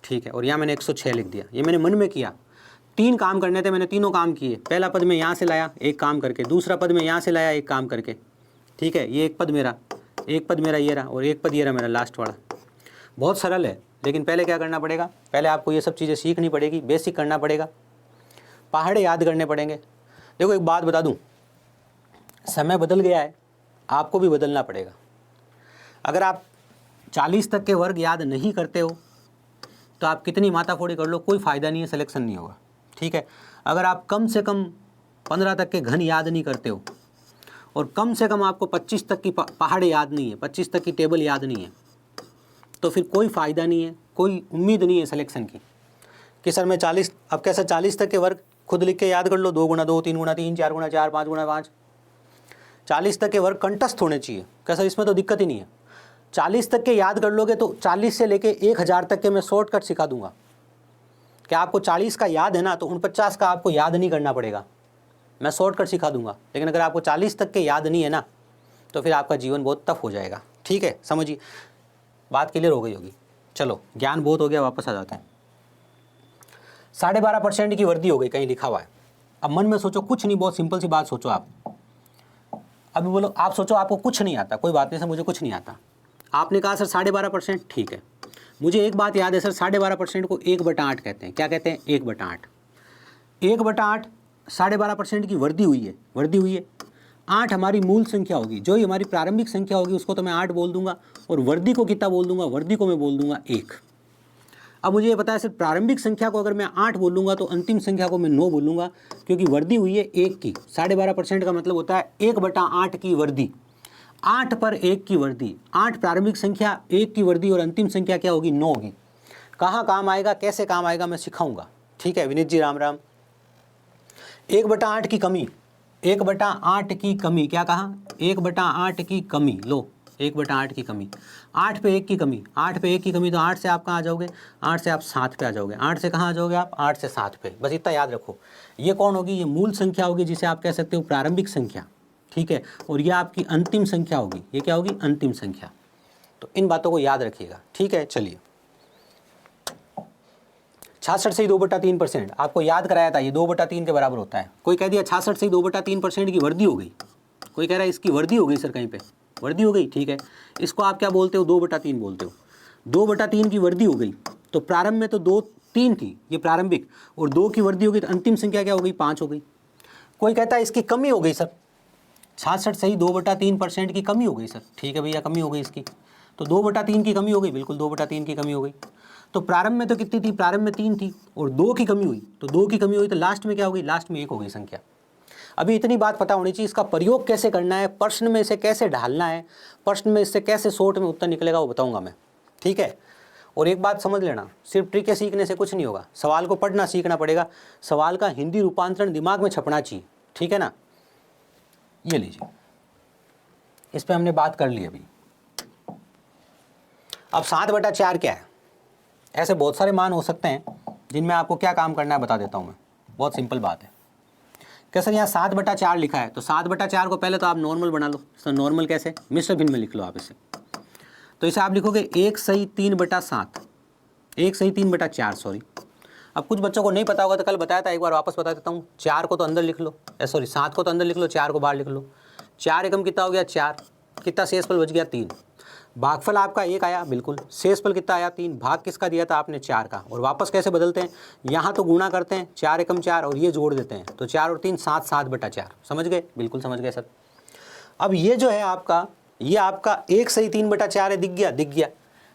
ठीक है, और यहाँ मैंने 106 लिख दिया। ये मैंने मन में किया। 3 काम करने थे, मैंने तीनों काम किए। पहला पद मैं यहाँ से लाया एक काम करके, दूसरा पद मैं यहाँ से लाया एक काम करके, ठीक है, ये एक पद मेरा ये रहा, और एक पद ये रहा मेरा लास्ट वाला। बहुत सरल है, लेकिन पहले क्या करना पड़ेगा, पहले आपको ये सब चीज़ें सीखनी पड़ेगी, बेसिक करना पड़ेगा, पहाड़े याद करने पड़ेंगे। देखो एक बात बता दूँ, समय बदल गया है, आपको भी बदलना पड़ेगा। अगर आप 40 तक के वर्ग याद नहीं करते हो तो आप कितनी माताफोड़ी कर लो, कोई फ़ायदा नहीं है, सिलेक्शन नहीं होगा, ठीक है। अगर आप कम से कम 15 तक के घन याद नहीं करते हो और कम से कम आपको 25 तक की पहाड़े याद नहीं है, 25 तक की टेबल याद नहीं है, तो फिर कोई फ़ायदा नहीं है, कोई उम्मीद नहीं है सिलेक्शन की कि सर मैं 40, अब कैसा 40 तक के वर्ग खुद लिख के याद कर लो, 2 गुना 2, 3 गुना 3, 4 गुना 4, 5 गुना 5। 40 तक के वर्ग कंठस्थ होने चाहिए, कैसा, इसमें तो दिक्कत ही नहीं है। 40 तक के याद कर लोगे तो 40 से लेके 1000 तक के मैं शॉर्टकट सिखा दूंगा। क्या आपको 40 का याद है ना, तो 49 का आपको याद नहीं करना पड़ेगा, मैं शॉर्टकट सिखा दूंगा। लेकिन अगर आपको 40 तक के याद नहीं है ना, तो फिर आपका जीवन बहुत टफ हो जाएगा, ठीक है। समझिए, बात क्लियर हो गई होगी। चलो, ज्ञान बहुत हो गया, वापस आ जाते हैं। 12.5% की वृद्धि हो गई, कहीं लिखा हुआ है। अब मन में सोचो, कुछ नहीं, बहुत सिंपल सी बात सोचो आप। अभी बोलो, आप सोचो आपको कुछ नहीं आता, कोई बात नहीं सर, मुझे कुछ नहीं आता। आपने कहा सर 12.5%, ठीक है। मुझे एक बात याद है सर, 12.5% को 1/8 कहते हैं। क्या कहते हैं? 1/8। 1/8 12.5% की वृद्धि हुई है। 8 हमारी मूल संख्या होगी, जो ही हमारी प्रारंभिक संख्या होगी उसको तो मैं 8 बोल दूंगा, और वृद्धि को कितना बोल दूंगा? वृद्धि को मैं बोल दूंगा 1। अब मुझे ये पता है सर, प्रारंभिक संख्या को अगर मैं 8 बोलूँगा तो अंतिम संख्या को मैं 9 बोलूँगा, क्योंकि वृद्धि हुई है 1 की। 12.5% का मतलब होता है 1/8 की वृद्धि, 8 पर 1 की वृद्धि। 8 प्रारंभिक संख्या, 1 की वृद्धि, और अंतिम संख्या क्या होगी? 9 होगी। कहाँ काम आएगा, कैसे काम आएगा, मैं सिखाऊंगा, ठीक है। विनीत जी राम राम। 1/8 की कमी, 1/8 की कमी, क्या कहा? 1/8 की कमी, लो 1/8 की कमी, 8 पे 1 की कमी, 8 पे 1 की कमी, तो 8 से आप कहाँ आ जाओगे? 8 से आप 7 पे आ जाओगे। 8 से कहाँ आ जाओगे आप? 8 से 7 पे। बस इतना याद रखो। ये कौन होगी? ये मूल संख्या होगी, जिसे आप कह सकते हो प्रारंभिक संख्या, ठीक है। और ये आपकी अंतिम संख्या होगी। ये क्या होगी? अंतिम संख्या। तो इन बातों को याद रखिएगा, ठीक है। चलिए, 66 से ही 2/3% आपको याद कराया था, ये 2/3 के बराबर होता है। कोई कह दिया 66 से ही 2/3% की वृद्धि हो गई, कोई कह रहा है इसकी वृद्धि हो गई सर, कहीं पे वृद्धि हो गई, ठीक है। इसको आप क्या बोलते हो? 2/3 बोलते हो। 2/3 की वृद्धि हो गई, तो प्रारंभ में तो 2, 3 थी, ये प्रारंभिक, और 2 की वृद्धि हो गई, तो अंतिम संख्या क्या हो गई? 5 हो गई। कोई कहता है इसकी कमी हो गई सर, 66 से ही 2/3% की कमी हो गई सर, ठीक है भैया, कमी हो गई इसकी, तो 2/3 की कमी हो गई, बिल्कुल 2/3 की कमी हो गई। तो प्रारंभ में तो कितनी थी? प्रारंभ में 3 थी, और 2 की कमी हुई, तो 2 की कमी हुई, तो लास्ट में क्या हो गई? लास्ट में 1 हो गई संख्या। अभी इतनी बात पता होनी चाहिए, इसका प्रयोग कैसे करना है, प्रश्न में इसे कैसे ढालना है, प्रश्न में इससे कैसे शॉर्ट में उत्तर निकलेगा, वो बताऊंगा मैं, ठीक है। और एक बात समझ लेना, सिर्फ ट्रिक सीखने से कुछ नहीं होगा, सवाल को पढ़ना सीखना पड़ेगा, सवाल का हिंदी रूपांतरण दिमाग में छपना चाहिए, ठीक है ना। ये लीजिए, इस पर हमने बात कर ली अभी। अब 7/4 क्या है? ऐसे बहुत सारे मान हो सकते हैं जिनमें आपको क्या काम करना है बता देता हूं मैं, बहुत सिंपल बात है। कैसे? यहाँ 7/4 लिखा है, तो 7/4 को पहले तो आप नॉर्मल बना लो। तो नॉर्मल कैसे? मिश्र भिन्न में लिख लो आप इसे। तो इसे आप लिखोगे 1/3/7, 1/3/4, सॉरी। अब कुछ बच्चों को नहीं पता होगा तो कल बताया था, एक बार वापस बता देता हूँ। 4 को तो अंदर लिख लो, सॉरी 7 को तो अंदर लिख लो, 4 को बाहर लिख लो। 4 एकम कितना हो गया? 4। कितना शेषफल बच गया? 3। भागफल आपका 1 आया, बिल्कुल। शेषफल कितना आया? 3। भाग किसका दिया था आपने? 4 का। और वापस कैसे बदलते हैं? यहाँ तो गुणा करते हैं, 4 एकम 4, और ये जोड़ देते हैं, तो 4 और 3 7, 7/4। समझ गए? बिल्कुल समझ गए सर। अब ये जो है आपका, ये आपका 1/3/4 है, दिख गया? दिख गया।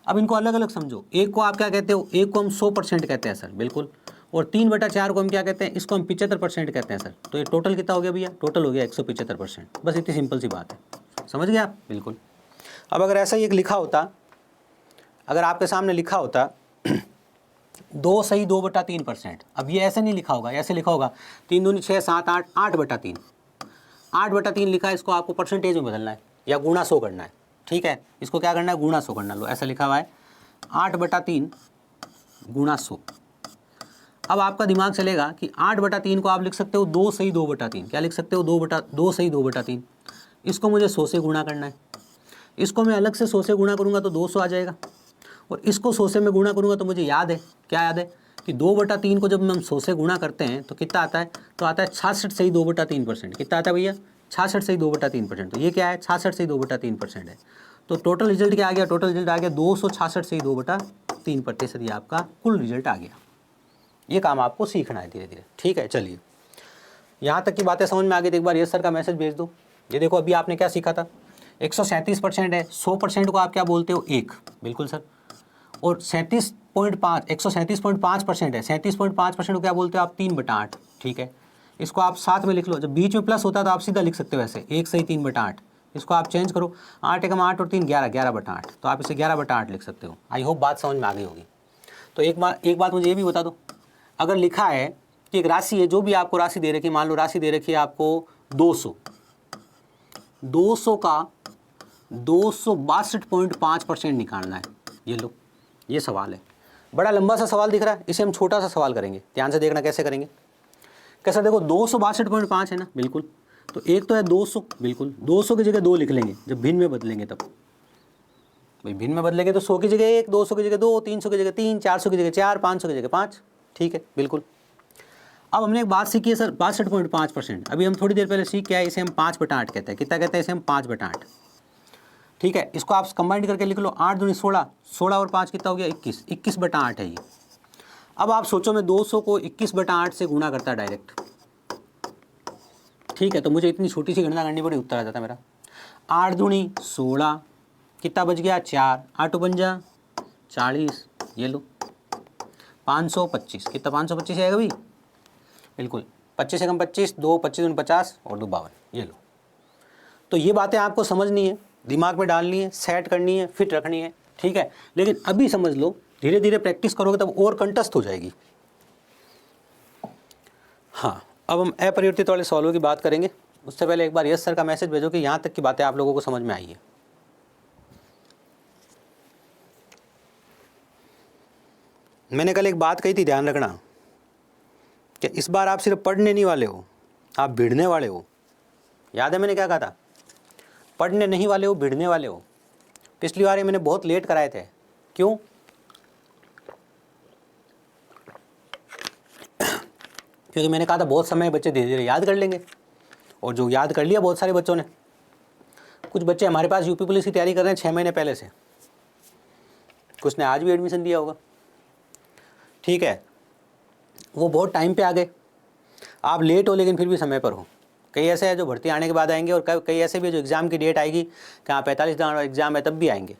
अब इनको अलग अलग समझो। एक को आप क्या कहते हो? एक को हम 100% कहते हैं सर, बिल्कुल। और 3/4 को हम क्या कहते हैं? इसको हम 75% कहते हैं सर। तो ये टोटल कितना हो गया भैया? टोटल हो गया 175%। बस इतनी सिंपल सी बात है, समझ गए आप? बिल्कुल। अब अगर ऐसा ही एक लिखा होता, अगर आपके सामने लिखा होता 2 सही 2/3%, अब ये ऐसे नहीं लिखा होगा, ऐसे लिखा होगा 3 दूनी 6, 7, 8, 8/3। 8/3 लिखा है, इसको आपको परसेंटेज में बदलना है या गुणा 100 करना है, ठीक है। इसको क्या करना है? गुणा 100 करना। लो, ऐसा लिखा हुआ है 8/3 गुणा 100। अब आपका दिमाग चलेगा कि 8/3 को आप लिख सकते हो 2 सही 2/3। क्या लिख सकते हो? 2 सही 2/3। इसको मुझे 100 से गुणा करना है, इसको मैं अलग से 100 से गुणा करूँगा तो 200 आ जाएगा, और इसको 100 से मैं गुणा करूँगा तो मुझे याद है, क्या याद है कि 2/3 को जब हम 100 से गुणा करते हैं तो कितना आता है, तो आता है 66 से ही 2/3%। कितना आता है भैया, 66 से ही 2/3%। तो ये क्या है, 66 से ही 2/3% है। तो टोटल रिजल्ट क्या आ गया, टोटल रिजल्ट आ गया 266 से ही 2/3%। ये आपका कुल रिजल्ट आ गया। ये काम आपको सीखना है धीरे धीरे, ठीक है। चलिए, यहाँ तक की बातें समझ में आ गई तो एक बार यस सर का मैसेज भेज दो। ये देखो अभी आपने क्या सीखा था, 137% है, 100% को आप क्या बोलते हो, 1, बिल्कुल सर। और 137.5% है, 37.5% को क्या बोलते हो आप, 3/8, ठीक है। इसको आप साथ में लिख लो, जब बीच में प्लस होता है तो आप सीधा लिख सकते हो ऐसे, 1 से ही 3/8। इसको आप चेंज करो, 8 एकम 8 और 3 11, 11/8, तो आप इसे 11/8 लिख सकते हो। आई होप बात समझ में आ गई होगी। तो एक बात मुझे ये भी बता दो, अगर लिखा है कि एक राशि है, जो भी आपको राशि दे रखी है, मान लो राशि दे रखी है आपको 200 का 262.5% निकालना है। ये लो, ये सवाल है, बड़ा लंबा सा सवाल दिख रहा है, इसे हम छोटा सा सवाल करेंगे। ध्यान से देखना कैसे करेंगे। कैसा, देखो 262.5 है ना, बिल्कुल। तो एक तो है 200, बिल्कुल 200 की जगह 2 लिख लेंगे, जब भिन्न में बदलेंगे तब। भाई भिन्न में बदलेंगे तो 100 की जगह 1, 200 की जगह 2, 300 की जगह 3, 400 की जगह 4, 500 की जगह 5, ठीक है, बिल्कुल। अब हमने एक बात सीखी है सर, 62.5%। अभी हम थोड़ी देर पहले सीख के आए, इसे हम 5/8 कहते हैं। कितना कहते हैं इसे हम, 5/8, ठीक है। इसको आप कंबाइंड करके लिख लो, 8 दूनी 16, 16 और 5 कितना हो गया, 21, 21/8 है ये। अब आप सोचो मैं 200 को 21/8 से गुणा करता डायरेक्ट, ठीक है, तो मुझे इतनी छोटी सी गणना करनी पड़ी, उत्तर आ जाता मेरा। 8 दूनी 16, कितना बच गया, 4, 8 पंजा 40, ये लो 525, कितना 525 आएगा भाई, बिल्कुल 25 एकम 25, 2 25 दूनी 50 और 2 52, ये लो। तो ये बातें आपको समझनी है, दिमाग में डालनी है, सेट करनी है, फिट रखनी है, ठीक है। लेकिन अभी समझ लो, धीरे धीरे प्रैक्टिस करोगे तब और कंठस्थ हो जाएगी। हाँ, अब हम अपरिवर्तित वाले सवालों की बात करेंगे। उससे पहले एक बार यस सर का मैसेज भेजो कि यहाँ तक की बातें आप लोगों को समझ में आई है। मैंने कल एक बात कही थी, ध्यान रखना कि इस बार आप सिर्फ पढ़ने नहीं वाले हो, आप भिड़ने वाले हो। याद है मैंने क्या कहा था, पढ़ने नहीं वाले हो, भिड़ने वाले हो। पिछली बार ये मैंने बहुत लेट कराए थे, क्यों, क्योंकि मैंने कहा था बहुत समय बच्चे धीरे धीरे याद कर लेंगे, और जो याद कर लिया बहुत सारे बच्चों ने। कुछ बच्चे हमारे पास यूपी पुलिस की तैयारी कर रहे हैं 6 महीने पहले से, कुछ ने आज भी एडमिशन दिया होगा, ठीक है। वो बहुत टाइम पे आ गए, आप लेट हो लेकिन फिर भी समय पर हो। कई ऐसे हैं जो भर्ती आने के बाद आएंगे, और कई ऐसे भी जो एग्ज़ाम की डेट आएगी कि हाँ 45 दिन एग्ज़ाम है तब भी आएंगे।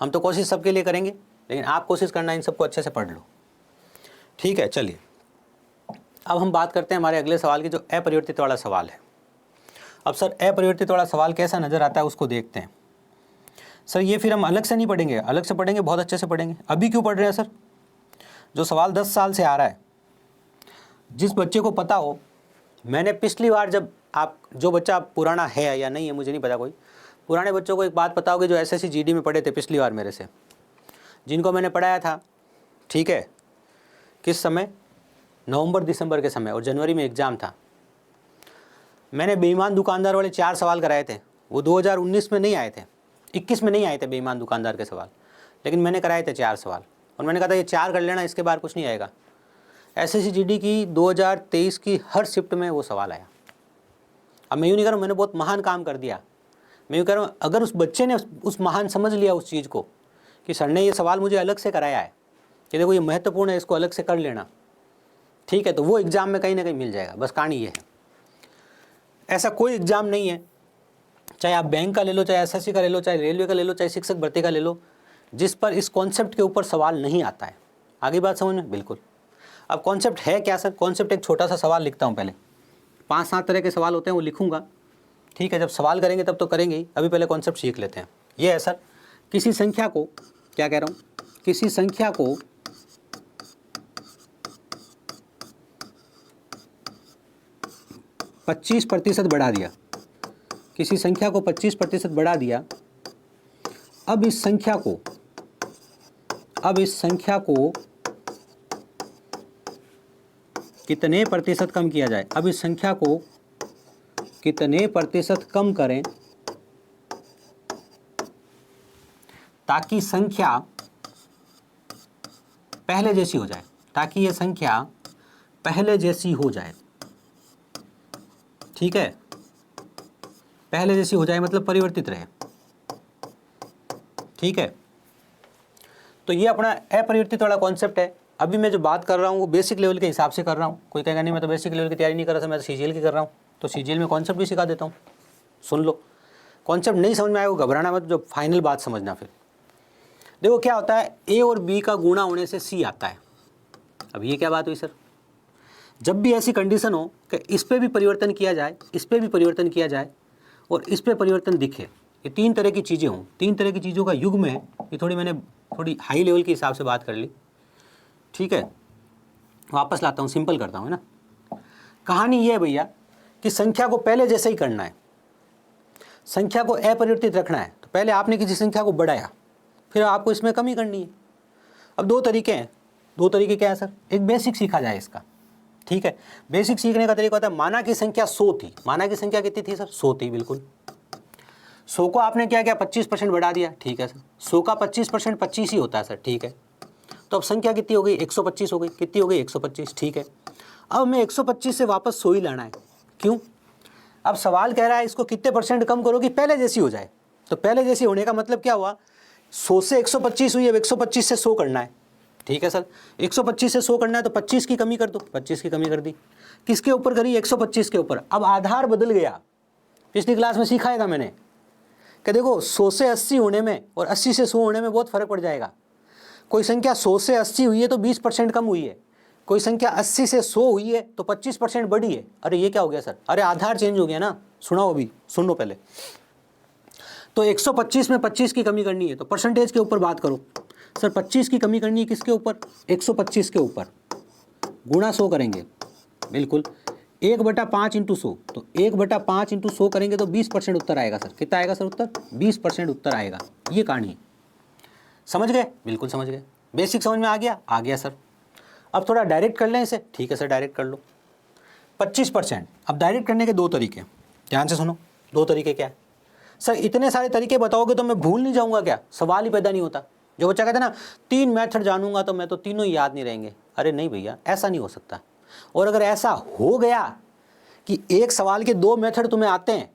हम तो कोशिश सबके लिए करेंगे, लेकिन आप कोशिश करना इन सबको अच्छे से पढ़ लो, ठीक है। चलिए, अब हम बात करते हैं हमारे अगले सवाल की, जो अपरिवर्तित वाला सवाल है। अब सर अपरिवर्तित वाला सवाल कैसा नज़र आता है उसको देखते हैं। सर ये फिर हम अलग से नहीं पढ़ेंगे, अलग से पढ़ेंगे, बहुत अच्छे से पढ़ेंगे। अभी क्यों पढ़ रहे हैं सर, जो सवाल 10 साल से आ रहा है, जिस बच्चे को पता हो, मैंने पिछली बार जब आप, जो बच्चा पुराना है या नहीं है मुझे नहीं पता, कोई पुराने बच्चों को एक बात पता होगी जो एसएससी जीडी में पढ़े थे पिछली बार मेरे से, जिनको मैंने पढ़ाया था, ठीक है, किस समय, नवंबर दिसंबर के समय, और जनवरी में एग्ज़ाम था। मैंने बेईमान दुकानदार वाले 4 सवाल कराए थे, वो 2019 में नहीं आए थे, 21 में नहीं आए थे बेईमान दुकानदार के सवाल, लेकिन मैंने कराए थे 4 सवाल, और मैंने कहा था ये 4 कर लेना, इसके बाद कुछ नहीं आएगा। एसएससी जीडी की 2023 की हर शिफ्ट में वो सवाल आया। अब मैं यूँ नहीं कह रहा हूँ मैंने बहुत महान काम कर दिया, मैं यूँ कह रहा हूँ अगर उस बच्चे ने उस महान समझ लिया उस चीज़ को कि सर ने ये सवाल मुझे अलग से कराया है, कि देखो ये महत्वपूर्ण है, इसको अलग से कर लेना, ठीक है, तो वो एग्ज़ाम में कहीं ना कहीं मिल जाएगा। बस कहानी ये है। ऐसा कोई एग्ज़ाम नहीं है, चाहे आप बैंक का ले लो, चाहे एसएससी का ले लो, चाहे रेलवे का ले लो, चाहे शिक्षक भर्ती का ले लो, जिस पर इस कॉन्सेप्ट के ऊपर सवाल नहीं आता है। आगे बात समझ में, बिल्कुल। अब कॉन्सेप्ट है क्या सर, कॉन्सेप्ट एक छोटा सा सवाल लिखता हूँ, पहले 5-7 तरह के सवाल होते हैं वो लिखूँगा, ठीक है। जब सवाल करेंगे तब तो करेंगे ही, अभी पहले कॉन्सेप्ट सीख लेते हैं। ये है सर, किसी संख्या को, क्या कह रहा हूँ, किसी संख्या को 25% बढ़ा दिया, किसी संख्या को 25% बढ़ा दिया। अब इस संख्या को कितने प्रतिशत कम किया जाए, अब इस संख्या को कितने प्रतिशत कम करें ताकि संख्या पहले जैसी हो जाए, ताकि ये संख्या पहले जैसी हो जाए। ठीक है, पहले जैसी हो जाए मतलब परिवर्तित रहे। ठीक है, तो ये अपना अपरिवर्तित वाला कॉन्सेप्ट है। अभी मैं जो बात कर रहा हूँ वो बेसिक लेवल के हिसाब से कर रहा हूँ। कोई कहेगा नहीं मैं तो बेसिक लेवल की तैयारी नहीं कर रहा था, मैं तो सीजीएल की कर रहा हूँ, तो सीजीएल में कॉन्सेप्ट भी सिखा देता हूँ। सुन लो, कॉन्सेप्ट नहीं समझ में आएगा घबराना मत, जो फाइनल बात समझना। फिर देखो क्या होता है, ए और बी का गुणा होने से सी आता है। अब ये क्या बात हुई सर? जब भी ऐसी कंडीशन हो कि इस पर भी परिवर्तन किया जाए, इस पर भी परिवर्तन किया जाए और इस पर परिवर्तन दिखे, ये तीन तरह की चीज़ें हों, तीन तरह की चीज़ों का युग्म है। ये मैंने थोड़ी हाई लेवल के हिसाब से बात कर ली। ठीक है, वापस लाता हूँ, सिंपल करता हूँ, है ना। कहानी ये है भैया कि संख्या को पहले जैसे ही करना है, संख्या को अपरिवर्तित रखना है। तो पहले आपने किसी संख्या को बढ़ाया, फिर आपको इसमें कमी करनी है। अब दो तरीके हैं। दो तरीके क्या है सर? एक बेसिक सीखा जाए इसका। ठीक है, बेसिक सीखने का तरीका होता है, माना की संख्या 100 थी। माना की संख्या कितनी थी सर? 100 थी, बिल्कुल। 100 को आपने क्या किया? 25% बढ़ा दिया। ठीक है सर, 100 का 25% 25 ही होता है सर। ठीक है, तो अब संख्या कितनी हो गई? 125 हो गई। कितनी हो गई? 125। ठीक है, अब हमें 125 से वापस 100 ही लाना है। क्यों? अब सवाल कह रहा है इसको कितने परसेंट कम करो कि पहले जैसी हो जाए। तो पहले जैसी होने का मतलब क्या हुआ? 100 से 125 हुई, अब 125 से 100 करना है। ठीक है सर, 125 से 100 करना है तो 25 की कमी कर दो। 25 की कमी कर दी, किसके ऊपर करी? 125 के ऊपर। अब आधार बदल गया। पिछली क्लास में सिखाया था मैंने कि देखो 100 से 80 होने में और 80 से 100 होने में बहुत फर्क पड़ जाएगा। कोई संख्या 100 से 80 हुई है तो 20% कम हुई है, कोई संख्या 80 से 100 हुई है तो 25% बढ़ी है। अरे ये क्या हो गया सर? अरे आधार चेंज हो गया ना। सुनाओ, अभी सुन लो पहले। तो 125 में 25 की कमी करनी है तो परसेंटेज के ऊपर बात करो सर। 25 की कमी करनी है किसके ऊपर? 125 के ऊपर। गुणा 100 करेंगे, बिल्कुल। 1/5 × 100, तो 1/5 × 100 करेंगे तो 20% उत्तर आएगा सर। कितना आएगा सर उत्तर? 20% उत्तर आएगा। ये कहानी है। समझ गए? बिल्कुल समझ गए। बेसिक समझ में आ गया? आ गया सर। अब थोड़ा डायरेक्ट कर लें इसे। ठीक है सर, डायरेक्ट कर लो। 25%। अब डायरेक्ट करने के दो तरीके, ध्यान से सुनो। दो तरीके क्या है सर? इतने सारे तरीके बताओगे तो मैं भूल नहीं जाऊंगा क्या? सवाल ही पैदा नहीं होता। जो बच्चा कहता है ना 3 मेथड जानूंगा तो मैं तो तीनों ही याद नहीं रहेंगे। अरे नहीं भैया, ऐसा नहीं हो सकता। और अगर ऐसा हो गया कि एक सवाल के 2 मेथड तुम्हें आते हैं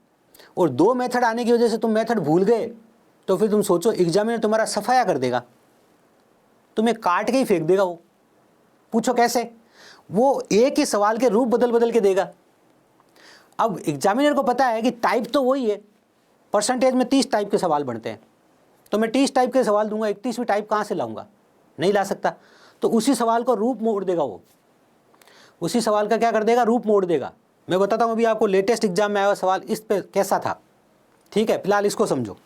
और 2 मेथड आने की वजह से तुम मेथड भूल गए, तो फिर तुम सोचो एग्जामिनर तुम्हारा सफाया कर देगा, तुम्हें काट के ही फेंक देगा। वो पूछो कैसे? वो एक ही सवाल के रूप बदल बदल के देगा। अब एग्जामिनर को पता है कि टाइप तो वही है, परसेंटेज में 30 टाइप के सवाल बनते हैं, तो मैं 30 टाइप के सवाल दूंगा, 31वीं टाइप कहाँ से लाऊंगा? नहीं ला सकता। तो उसी सवाल को रूप मोड़ देगा वो। उसी सवाल का क्या कर देगा? रूप मोड़ देगा। मैं बताता हूँ अभी आपको लेटेस्ट एग्जाम में आया हुआ सवाल इस पे कैसा था। ठीक है, फिलहाल इसको समझो।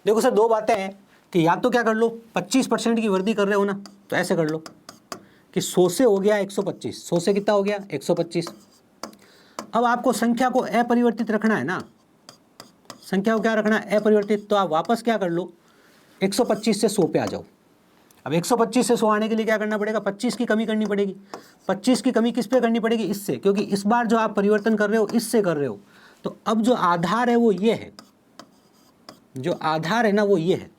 देखो सर, दो बातें हैं कि या तो क्या कर लो, 25% की वृद्धि कर रहे हो ना, तो ऐसे कर लो कि 100 से हो गया 125। 100 से कितना हो गया? 125। अब आपको संख्या को अपरिवर्तित रखना है ना, संख्या को क्या रखना है? अपरिवर्तित। तो आप वापस क्या कर लो, 125 से 100 पे आ जाओ। अब 125 से 100 आने के लिए क्या करना पड़ेगा? 25 की कमी करनी पड़ेगी। 25 की कमी किस पे करनी पड़ेगी? इससे, क्योंकि इस बार जो आप परिवर्तन कर रहे हो इससे कर रहे हो। तो अब जो आधार है वो ये है, जो आधार है ना वो ये है।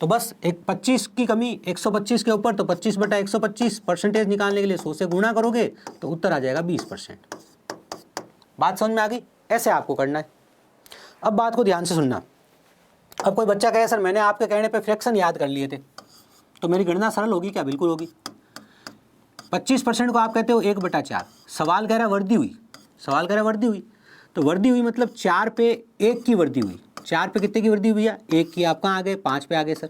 तो बस एक 25 की कमी 125 के ऊपर, तो 25/125 परसेंटेज निकालने के लिए 100 से गुणा करोगे तो उत्तर आ जाएगा 20%। बात समझ में आ गई? ऐसे आपको करना है। अब बात को ध्यान से सुनना। अब कोई बच्चा कहे सर मैंने आपके कहने पे फ्रैक्शन याद कर लिए थे, तो मेरी गणना सरल होगी क्या? बिल्कुल होगी। 25% को आप कहते हो 1/4। सवाल कह रहा है वृद्धि हुई, सवाल कह रहा है वृद्धि हुई, तो वृद्धि हुई मतलब 4 पे 1 की वृद्धि हुई। 4 पे कितने की वृद्धि हुई भैया? 1 की। आप कहाँ आ गए? 5 पे आ गए सर।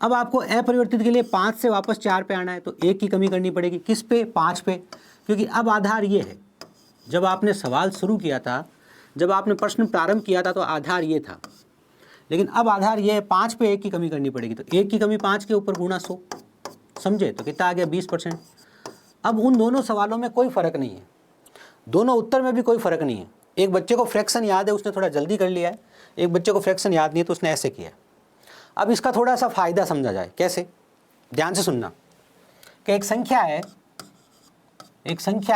अब आपको अपरिवर्तित के लिए 5 से वापस 4 पे आना है, तो 1 की कमी करनी पड़ेगी। किस पे? 5 पे, क्योंकि अब आधार ये है। जब आपने सवाल शुरू किया था, जब आपने प्रश्न प्रारंभ किया था तो आधार ये था, लेकिन अब आधार ये है 5 पे 1 की कमी करनी पड़ेगी। तो 1 की कमी 5 के ऊपर गुणा 100, समझे? तो कितना आ गया? 20%। अब उन दोनों सवालों में कोई फ़र्क नहीं है, दोनों उत्तर में भी कोई फ़र्क नहीं है। एक बच्चे को फ्रैक्शन याद है, उसने थोड़ा जल्दी कर लिया है, एक बच्चे को फ्रैक्शन याद नहीं है तो उसने ऐसे किया। अब इसका थोड़ा सा फ़ायदा समझा जाए। कैसे? ध्यान से सुनना कि एक संख्या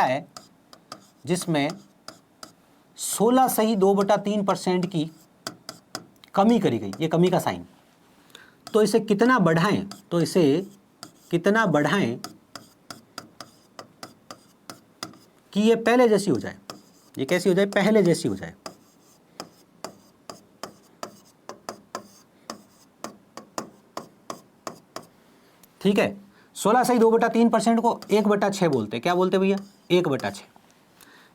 है जिसमें 16 की कमी करी गई, ये कमी का साइन। तो इसे कितना बढ़ाएं, तो इसे कितना बढ़ाएं कि ये पहले जैसी हो जाए। ये कैसी हो जाए? पहले जैसी हो जाए। ठीक है, 16/2/3% को 1/6 बोलते। क्या बोलते भैया? 1/6।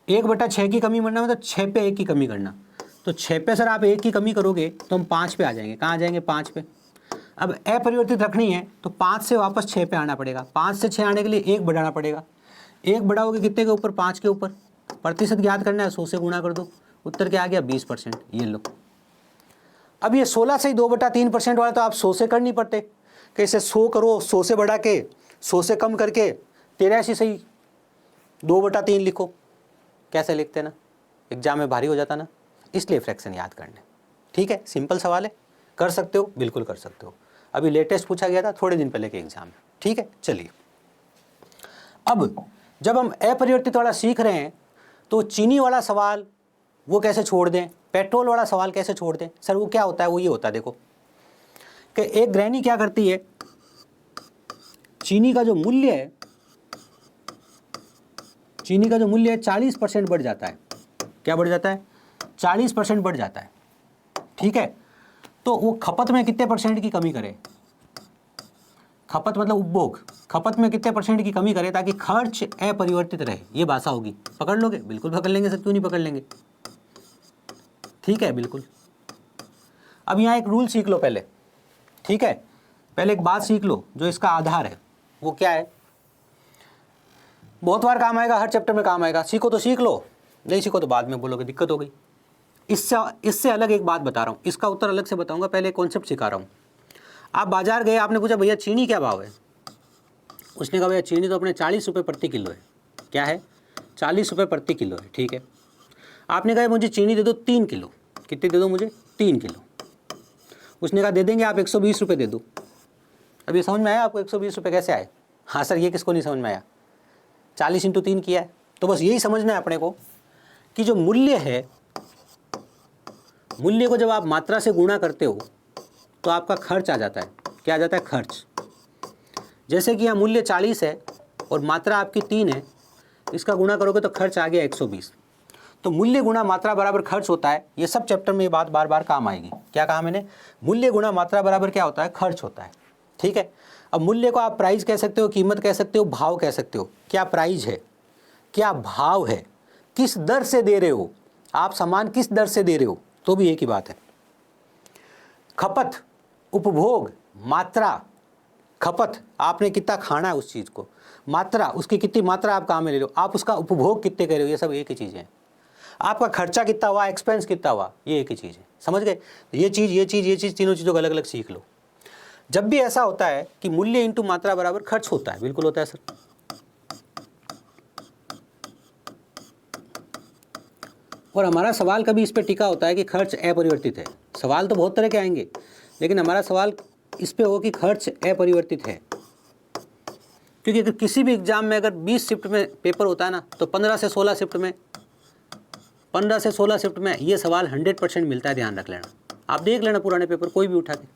1/6 की कमी करना मतलब 6 पे 1 की कमी करना। तो 6 पे सर आप 1 की कमी करोगे तो हम 5 पे आ जाएंगे। कहाँ आ जाएंगे? 5 पे। अब अपरिवर्तित रखनी है तो 5 से वापस 6 पे आना पड़ेगा। 5 से 6 आने के लिए 1 बढ़ाना पड़ेगा। 1 बढ़ाओगे कितने के ऊपर? 5 के ऊपर। प्रतिशत ज्ञात करना है, 100 से गुणा कर दो। उत्तर क्या आ गया? 20%। ये लो। अब ये 16/2/3% वाला तो आप 100 से कर नहीं पड़ते कि इसे 100 करो, 100 से बढ़ा के 100 से कम करके 83/2/3 लिखो। कैसे लिखते ना? एग्जाम में भारी हो जाता ना, इसलिए फ्रैक्शन याद करने। ठीक है, सिंपल सवाल है, कर सकते हो, बिल्कुल कर सकते हो। अभी लेटेस्ट पूछा गया था थोड़े दिन पहले के एग्जाम में। ठीक है, चलिए अब जब हम अपरिवर्तित वाला सीख रहे हैं तो चीनी वाला सवाल वो कैसे छोड़ दें, पेट्रोल वाला सवाल कैसे छोड़ दें? सर वो क्या होता है? वो ये होता है, देखो कि एक गृहिणी क्या करती है, चीनी का जो मूल्य है, चीनी का जो मूल्य है 40% बढ़ जाता है। क्या बढ़ जाता है? 40% बढ़ जाता है। ठीक है, तो वो खपत में कितने परसेंट की कमी करे? खपत मतलब उपभोग, खपत में कितने परसेंट की कमी करे ताकि खर्च अपरिवर्तित रहे। ये भाषा होगी। पकड़ लोगे? बिल्कुल पकड़ लेंगे सर, क्यों नहीं पकड़ लेंगे। ठीक है, बिल्कुल। अब यहाँ एक रूल सीख लो पहले। ठीक है, पहले एक बात सीख लो जो इसका आधार है। वो क्या है? बहुत बार काम आएगा, हर चैप्टर में काम आएगा। सीखो तो सीख लो, नहीं सीखो तो बाद में बोलोगे दिक्कत हो गई। इससे अलग एक बात बता रहा हूँ, इसका उत्तर अलग से बताऊंगा, पहले कॉन्सेप्ट सिखा रहा हूँ। आप बाजार गए, आपने पूछा भैया चीनी क्या भाव है? उसने कहा भैया चीनी तो अपने 40 रुपये प्रति किलो है। क्या है? 40 रुपये प्रति किलो है। ठीक है, आपने कहा मुझे चीनी दे दो 3 किलो। कितनी दे दो मुझे? 3 किलो। उसने कहा दे देंगे, आप 120 रुपये दे दो। अब ये समझ में आया आपको 120 रुपये कैसे आए? हाँ सर, ये किसको नहीं समझ में आया? 40 × 3 किया है। तो बस यही समझना है अपने को कि जो मूल्य है, मूल्य को जब आप मात्रा से गुणा करते हो तो आपका खर्च आ जाता है। क्या आ जाता है? खर्च। जैसे कि यहाँ मूल्य 40 है और मात्रा आपकी 3 है, इसका गुणा करोगे तो खर्च आ गया 120। तो मूल्य गुणा मात्रा बराबर खर्च होता है। ये सब चैप्टर में ये बात बार बार काम आएगी। क्या कहा मैंने? मूल्य गुणा मात्रा बराबर क्या होता है? खर्च होता है। ठीक है, अब मूल्य को आप प्राइस कह सकते हो, कीमत कह सकते हो, भाव कह सकते हो। क्या प्राइस है, क्या भाव है, किस दर से दे रहे हो आप, सामान किस दर से दे रहे हो, तो भी एक ही बात है। खपत, उपभोग, मात्रा। खपत, आपने कितना खाना है उस चीज़ को। मात्रा, उसकी कितनी मात्रा आप काम में ले रहे हो। आप उसका उपभोग कितने कर रहे हो, ये सब एक ही चीज़ है। आपका खर्चा कितना हुआ, एक्सपेंस कितना हुआ, ये एक ही चीज़ है। समझ गए? ये चीज़ तीनों चीज़ों को अलग अलग सीख लो। जब भी ऐसा होता है कि मूल्य इंटू मात्रा बराबर खर्च होता है, बिल्कुल होता है सर। और हमारा सवाल कभी इस पे टिका होता है कि खर्च अपरिवर्तित है। सवाल तो बहुत तरह के आएंगे, लेकिन हमारा सवाल इस पे हो कि खर्च अपरिवर्तित है। क्योंकि अगर किसी भी एग्जाम में अगर 20 शिफ्ट में पेपर होता है ना, तो 15 से 16 शिफ्ट में ये सवाल 100% मिलता है। ध्यान रख लेना, आप देख लेना पुराने पेपर कोई भी उठा के।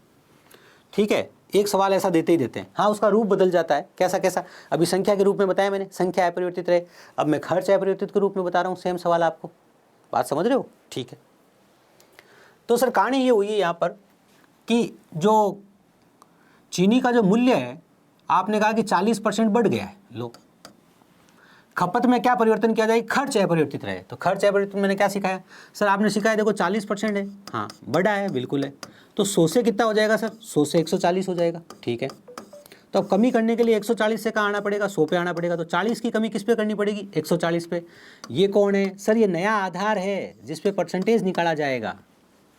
ठीक है, एक सवाल ऐसा देते ही देते हैं। हाँ, उसका रूप बदल जाता है। कैसा कैसा? अभी संख्या के रूप में बताया मैंने, संख्या अपरिवर्तित रहे। अब मैं खर्च अपरिवर्तित के रूप में बता रहा हूँ, सेम सवाल आपको। बात समझ रहे हो? ठीक है, तो सर कहानी ये हुई है यहाँ पर कि जो चीनी का जो मूल्य है, आपने कहा कि 40% बढ़ गया है। लो, खपत में क्या परिवर्तन किया जाए? खर्च अपरिवर्तित रहे। तो खर्च अपरिवर्तित मैंने क्या सिखाया? सर आपने सिखाया देखो 40% है, हाँ बढ़ा है, बिल्कुल है। तो 100 से कितना हो जाएगा सर? 100 से 140 हो जाएगा। ठीक है, तो अब कमी करने के लिए 140 से कहाँ आना पड़ेगा? 100 पे आना पड़ेगा। तो 40 की कमी किस पे करनी पड़ेगी? 140 पे। ये कौन है सर? ये नया आधार है जिस पे परसेंटेज निकाला जाएगा।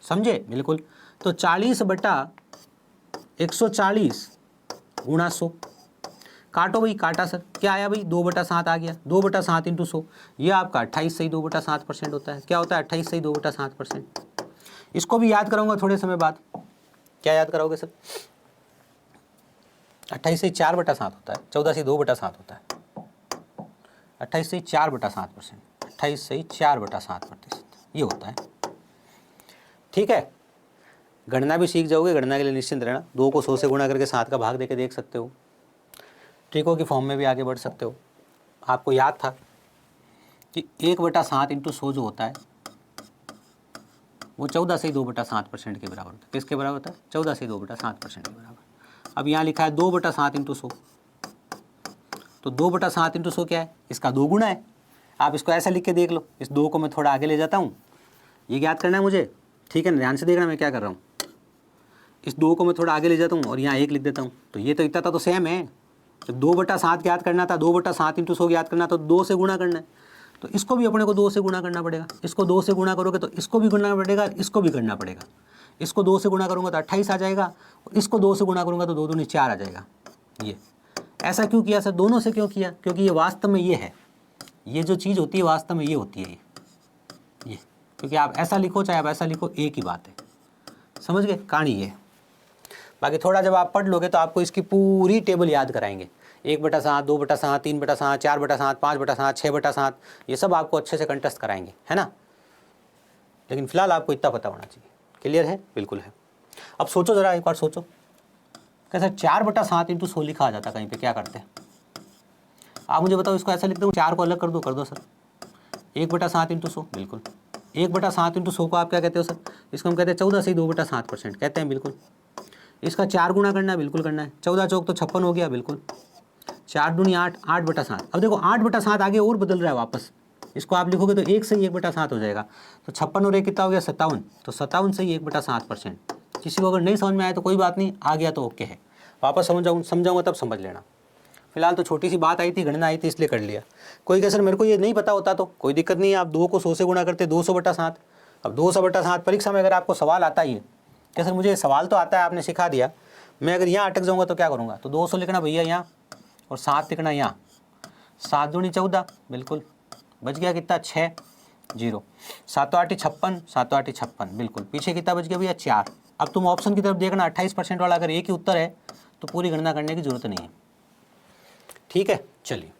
समझे? बिल्कुल। तो 40/140 गुणा 100। काटो भाई, काटा सर, क्या आया भाई? 2/7 आ गया। 2/7 × 100, ये आपका 28/2/7% होता है। क्या होता है? 28/2/7%। इसको भी याद कराऊंगा थोड़े समय बाद। क्या याद कराओगे सर? 28/4/7 होता है, 14/2/7 होता है। 28/4/7%, 28/4/7%। ये होता है। ठीक है, गणना भी सीख जाओगे, गणना के लिए निश्चिंत रहना। 2 को 100 से गुणा करके 7 का भाग देके देख सकते हो, ट्रिकों की फॉर्म में भी आगे बढ़ सकते हो। आपको याद था कि 1/7 इंटू 100 जो होता है वो 14 से 2/7% के बराबर होता है। किसके बराबर होता है? 14 से 2/7% के बराबर। अब यहाँ लिखा है 2/7 इंटू 100, तो 2/7 इंटू 100 क्या है? इसका 2 गुना है। आप इसको ऐसा लिख के देख लो, इस 2 को मैं थोड़ा आगे ले जाता हूँ, ये याद करना है मुझे, ठीक है ना? ध्यान से देखना मैं क्या कर रहा हूँ। इस 2 को मैं थोड़ा आगे ले जाता हूँ और यहाँ 1 लिख देता हूँ, तो ये तो इतना था तो सेम है। जब 2/7 याद करना था, 2/7 इंटू 100 याद करना तो 2 से गुणा करना है, तो इसको भी अपने को 2 से गुणा करना पड़ेगा। इसको 2 से गुणा करोगे तो इसको भी करना पड़ेगा, इसको भी करना पड़ेगा। इसको 2 से गुणा करूँगा तो 28 आ जाएगा, और इसको 2 से गुणा करूँगा तो 2 दूनी 4 आ जाएगा। ये ऐसा क्यों किया सर? दोनों से क्यों किया? क्योंकि ये वास्तव में ये है, ये जो चीज़ होती है वास्तव में ये होती है ये। क्योंकि आप ऐसा लिखो चाहे आप ऐसा लिखो, एक ही बात है। समझ गए? कहानी ये। बाकी थोड़ा जब आप पढ़ लोगे तो आपको इसकी पूरी टेबल याद कराएंगे। 1/7, 2/7, 3/7, 4/7, 5/7, 6/7, ये सब आपको अच्छे से कंटेस्ट कराएंगे, है ना? लेकिन फिलहाल आपको इतना पता होना चाहिए। क्लियर है? बिल्कुल है। अब सोचो ज़रा, एक बार सोचो, कैसे 4/7 इंटू 100 लिखा आ जाता कहीं पे, क्या करते हैं आप मुझे बताओ? इसको ऐसा लिख दो, 4 को अलग कर दो सर। 1/7 इंटू 100, बिल्कुल। 1/7 इंटू 100 को आप क्या कहते हो सर? इसको हम कहते हैं 14 से 2/7% कहते हैं, बिल्कुल। इसका 4 गुना करना है, बिल्कुल करना है। 14 चौक तो 56 हो गया, बिल्कुल। 4 दूनी 8, 8/7। अब देखो 8/7 आगे और बदल रहा है वापस, इसको आप लिखोगे तो 1 से ही 1/7 हो जाएगा, तो 56 और 1 कितना हो गया? 57। तो 57 से ही 1/7%। किसी को अगर नहीं समझ में आया तो कोई बात नहीं, आ गया तो ओके है। वापस समझाऊंगा तब समझ लेना। फिलहाल तो छोटी सी बात आई थी, गणना आई थी, इसलिए कर लिया। कोई कहे सर मेरे को ये नहीं पता होता, तो कोई दिक्कत नहीं है, आप 2 को 100 से गुणा करते 200/7। अब 200/7 परीक्षा में अगर आपको सवाल आता ही है कि सर मुझे सवाल तो आता है, आपने सिखा दिया, मैं अगर यहाँ अटक जाऊँगा तो क्या करूँगा? तो 200 लिखना भैया यहाँ, और 7 लिखना यहाँ। 7 दूनी 14, बिल्कुल। बच गया कितना? 6, 0। 7 8 56, 7 8 56, बिल्कुल। पीछे कितना बच गया भैया? 4। अब तुम ऑप्शन की तरफ देखना, 28% वाला अगर एक ही उत्तर है तो पूरी गणना करने की जरूरत नहीं है। ठीक है, चलिए।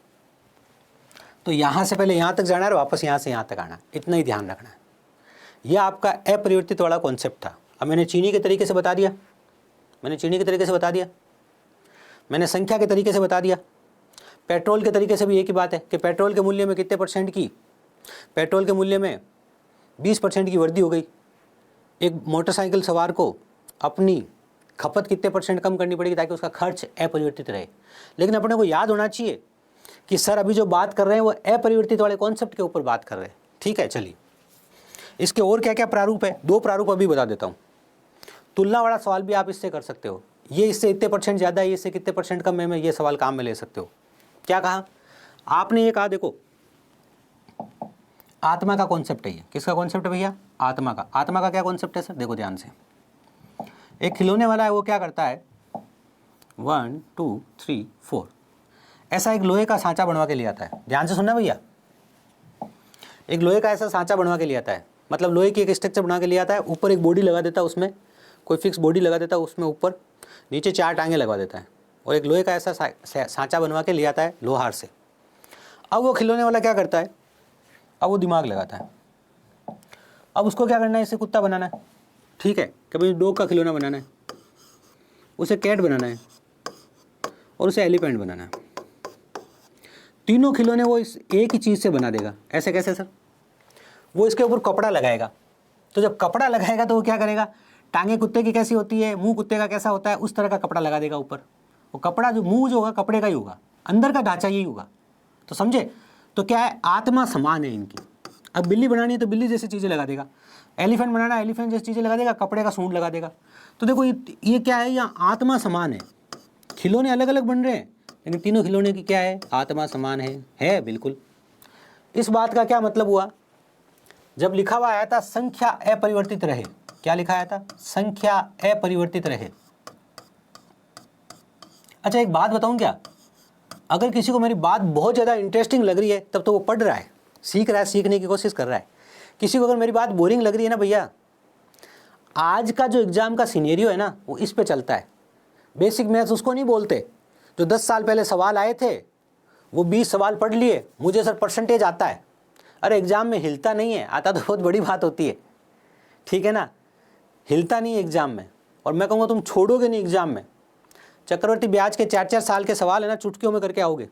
तो यहाँ से पहले यहाँ तक जाना है और वापस यहाँ से यहाँ तक आना है, इतना ही ध्यान रखना है। यह आपका अपरिवर्तित वाला कॉन्सेप्ट था। अब मैंने चीनी के तरीके से बता दिया, मैंने संख्या के तरीके से बता दिया। पेट्रोल के तरीके से भी एक ही बात है कि पेट्रोल के मूल्य में कितने परसेंट की, पेट्रोल के मूल्य में 20% की वृद्धि हो गई। एक मोटरसाइकिल सवार को अपनी खपत कितने % कम करनी पड़ेगी ताकि उसका खर्च अपरिवर्तित रहे। लेकिन अपने को याद होना चाहिए कि सर अभी जो बात कर रहे हैं वो अपरिवर्तित वाले कॉन्सेप्ट के ऊपर बात कर रहे हैं। ठीक है, चलिए। इसके और क्या क्या प्रारूप है? 2 प्रारूप अभी बता देता हूँ। तुलना वाला सवाल भी आप इससे कर सकते हो, ये इससे इतने % ज़्यादा है, ये इससे कितने % कम है, मैं ये सवाल काम में ले सकते हो। क्या कहा आपने? ये कहा देखो आत्मा का कॉन्सेप्ट है ये। किसका कॉन्सेप्ट है भैया? आत्मा का। आत्मा का क्या कॉन्सेप्ट है सर? देखो ध्यान से, एक खिलौने वाला है, वो क्या करता है? 1 2 3 4 ऐसा एक लोहे का सांचा बनवा के ले आता है। ध्यान से सुनना भैया, एक लोहे का ऐसा सांचा बनवा के ले आता है, मतलब लोहे की एक स्ट्रक्चर बना के ले आता है, ऊपर एक बॉडी लगा देता है, उसमें कोई फिक्स बॉडी लगा देता है, उसमें ऊपर नीचे 4 टांगे लगवा देता है, और एक लोहे का ऐसा सांचा बनवा के ले आता है लोहार से। अब वो खिलौने वाला क्या करता है? अब वो दिमाग लगाता है। अब उसको क्या करना है? इसे कुत्ता बनाना है, ठीक है, कभी डॉग का खिलौना बनाना है, उसे कैट बनाना है, और उसे एलिफेंट बनाना है। तीनों खिलौने वो इस एक ही चीज़ से बना देगा। ऐसे कैसे सर? वो इसके ऊपर कपड़ा लगाएगा। तो जब कपड़ा लगाएगा तो वो क्या करेगा? टांगे कुत्ते की कैसी होती है, मुंह कुत्ते का कैसा होता है, उस तरह का कपड़ा लगा देगा ऊपर। वो कपड़ा जो मुंह जो होगा कपड़े का ही होगा, अंदर का ढांचा यही होगा। तो समझे? तो क्या है? आत्मा समान है इनकी। अब बिल्ली बनानी है तो बिल्ली जैसी चीज़ें लगा देगा, एलिफेंट बनाना है एलिफेंट जैसी चीज़ें लगा देगा, कपड़े का सूंड लगा देगा। तो देखो ये क्या है? यहाँ आत्मा समान है। खिलौने अलग अलग बन रहे हैं लेकिन तीनों खिलौने की क्या है? आत्मा समान है बिल्कुल। इस बात का क्या मतलब हुआ? जब लिखा हुआ आया था संख्या अपरिवर्तित रहे, क्या लिखा आया था? संख्या अपरिवर्तित रहे। अच्छा एक बात बताऊं क्या, अगर किसी को मेरी बात बहुत ज़्यादा इंटरेस्टिंग लग रही है तब तो वो पढ़ रहा है, सीख रहा है, सीखने की कोशिश कर रहा है। किसी को अगर मेरी बात बोरिंग लग रही है ना भैया, आज का जो एग्ज़ाम का सिनेरियो है ना वो इस पे चलता है। बेसिक मैथ्स उसको नहीं बोलते जो 10 साल पहले सवाल आए थे, वो 20 सवाल पढ़ लिए, मुझे सर परसेंटेज आता है। अरे एग्ज़ाम में हिलता नहीं है, आता तो बहुत बड़ी बात होती है, ठीक है ना, हिलता नहीं है एग्ज़ाम में। और मैं कहूँगा तुम छोड़ोगे नहीं एग्ज़ाम में। चक्रवर्ती ब्याज के 4-4 साल के सवाल है ना, चुटकियों में करके आओगे।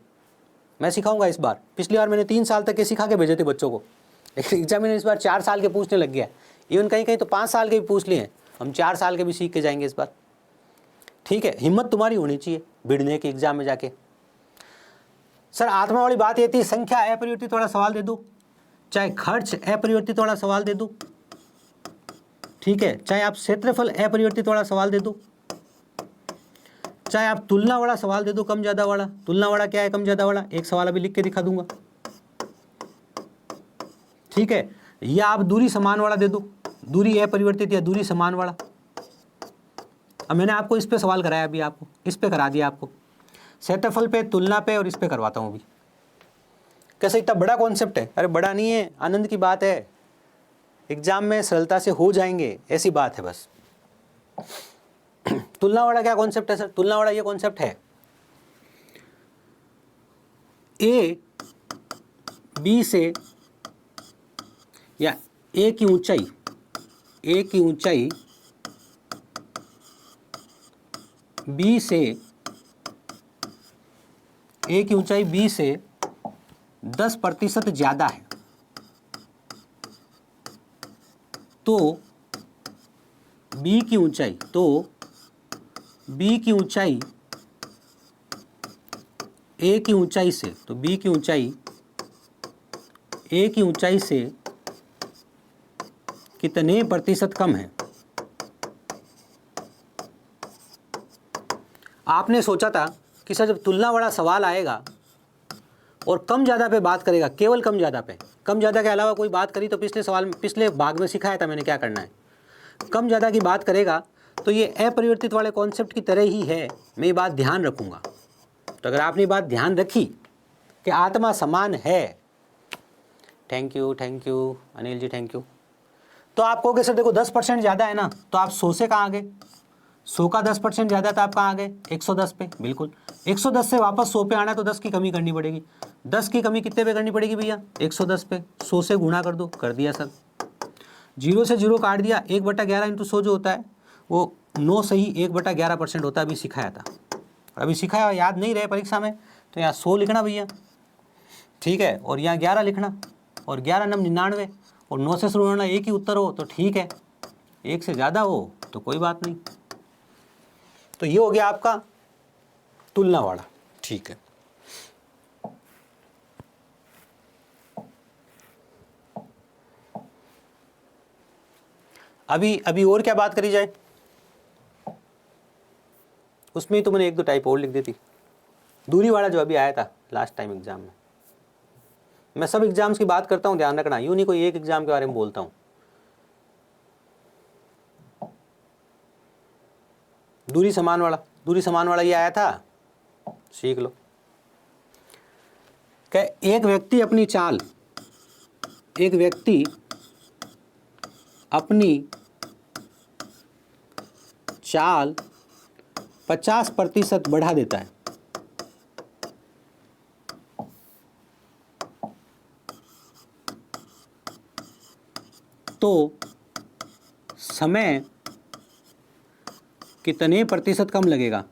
मैं सिखाऊंगा इस बार। पिछली बार मैंने 3 साल तक के सिखा के भेजे थे बच्चों को, लेकिन एग्जामिनर इस बार 4 साल के पूछने लग गया। इवन कहीं कहीं तो 5 साल के भी पूछ लिए हैं। हम 4 साल के भी सीख के जाएंगे इस बार, ठीक है। हिम्मत तुम्हारी होनी चाहिए भिड़ने के एग्जाम में जाके। सर आत्मा वाली बात ये थी, संख्या अपरिवर्तित वाला सवाल दे दूँ, चाहे खर्च अपरिवर्तित वाला सवाल दे दूँ, ठीक है, चाहे आप क्षेत्रफल अपरिवर्तित वाला सवाल दे दूँ, चाहे आप तुलना वाला सवाल दे दो, कम ज़्यादा वाला। तुलना वाला क्या है, कम ज़्यादा वाला, एक सवाल अभी लिख के दिखा दूंगा, ठीक है। या आप दूरी समान वाला दे दो, दूरी अपरिवर्तित या दूरी समान वाला। अब मैंने आपको इस पे सवाल कराया, अभी आपको इस पे करा दिया, आपको क्षेत्रफल पे, तुलना पे और इस पे करवाता हूँ अभी। कैसे इतना बड़ा कॉन्सेप्ट है? अरे बड़ा नहीं है, आनंद की बात है, एग्जाम में सरलता से हो जाएंगे, ऐसी बात है बस। तुलना वाला क्या कॉन्सेप्ट है सर? तुलना वाला ये कॉन्सेप्ट है, ए बी से, या ए की ऊंचाई, ए की ऊंचाई बी से, ए की ऊंचाई बी से 10% ज्यादा है, तो बी की ऊंचाई, बी की ऊंचाई ए की ऊंचाई से, तो बी की ऊंचाई ए की ऊंचाई से कितने प्रतिशत कम है? आपने सोचा था कि सर जब तुलना वाला सवाल आएगा और कम ज़्यादा पे बात करेगा, केवल कम ज़्यादा पे, कम ज़्यादा के अलावा कोई बात करी तो पिछले सवाल में, पिछले भाग में सिखाया था मैंने क्या करना है, कम ज़्यादा की बात करेगा तो ये अपरिवर्तित वाले कॉन्सेप्ट की तरह ही है। मैं ये बात ध्यान रखूँगा। तो अगर आपने ये बात ध्यान रखी कि आत्मा समान है, thank you Anil ji, thank you. तो आप कहोगे सर देखो 10% ज़्यादा है ना, तो आप 100 से कहाँ आ गए? 100 का 10% ज़्यादा था, आप कहाँ आ गए? 110 पे। बिल्कुल 110 से वापस 100 पे आना तो 10 की कमी करनी पड़ेगी। 10 की कमी कितने पे करनी पड़ेगी भैया? 110 पे। 100 से गुणा कर दो, कर दिया सर। 0 से 0 काट दिया, 1/11 इंटू 100 जो होता है वो 9 से ही 1/11% होता है। अभी सिखाया था, अभी सिखाया, याद नहीं रहे परीक्षा में तो यहाँ 100 लिखना भैया, ठीक है, और यहाँ 11 लिखना, और 11 9 99, और 9 से शुरू होना, एक ही उत्तर हो तो ठीक है, एक से ज़्यादा हो तो कोई बात नहीं। तो ये हो गया आपका तुलना वाला, ठीक है। अभी और क्या बात करी जाए? उसमें ही तो मैंने 1-2 टाइप और लिख दी थी। दूरी वाला जो अभी आया था लास्ट टाइम एग्जाम में, मैं सब एग्जाम्स की बात करता हूँ, ध्यान रखना, यूँ नहीं कोई एक एग्जाम के बारे में बोलता हूँ। दूरी समान वाला ये आया था, सीख लो। क्या एक व्यक्ति अपनी चाल, एक व्यक्ति अपनी चाल 50% बढ़ा देता है, तो समय कितने प्रतिशत कम लगेगा?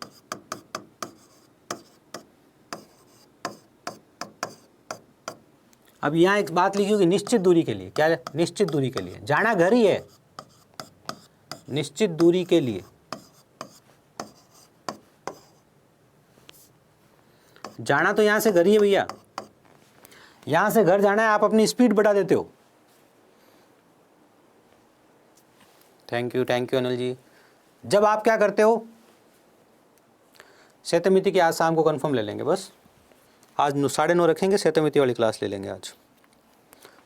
अब यहाँ एक बात लिखी होगी, निश्चित दूरी के लिए। क्या? निश्चित दूरी के लिए जाना घर ही है, निश्चित दूरी के लिए जाना तो यहाँ से घर ही है भैया, यहाँ से घर जाना है, आप अपनी स्पीड बढ़ा देते हो। थैंक यू अनिल जी। जब आप क्या करते हो, शैत्यमिति की आज शाम को कंफर्म ले लेंगे, बस आज 9:30 रखेंगे, शैत्यमिति वाली क्लास ले लेंगे आज।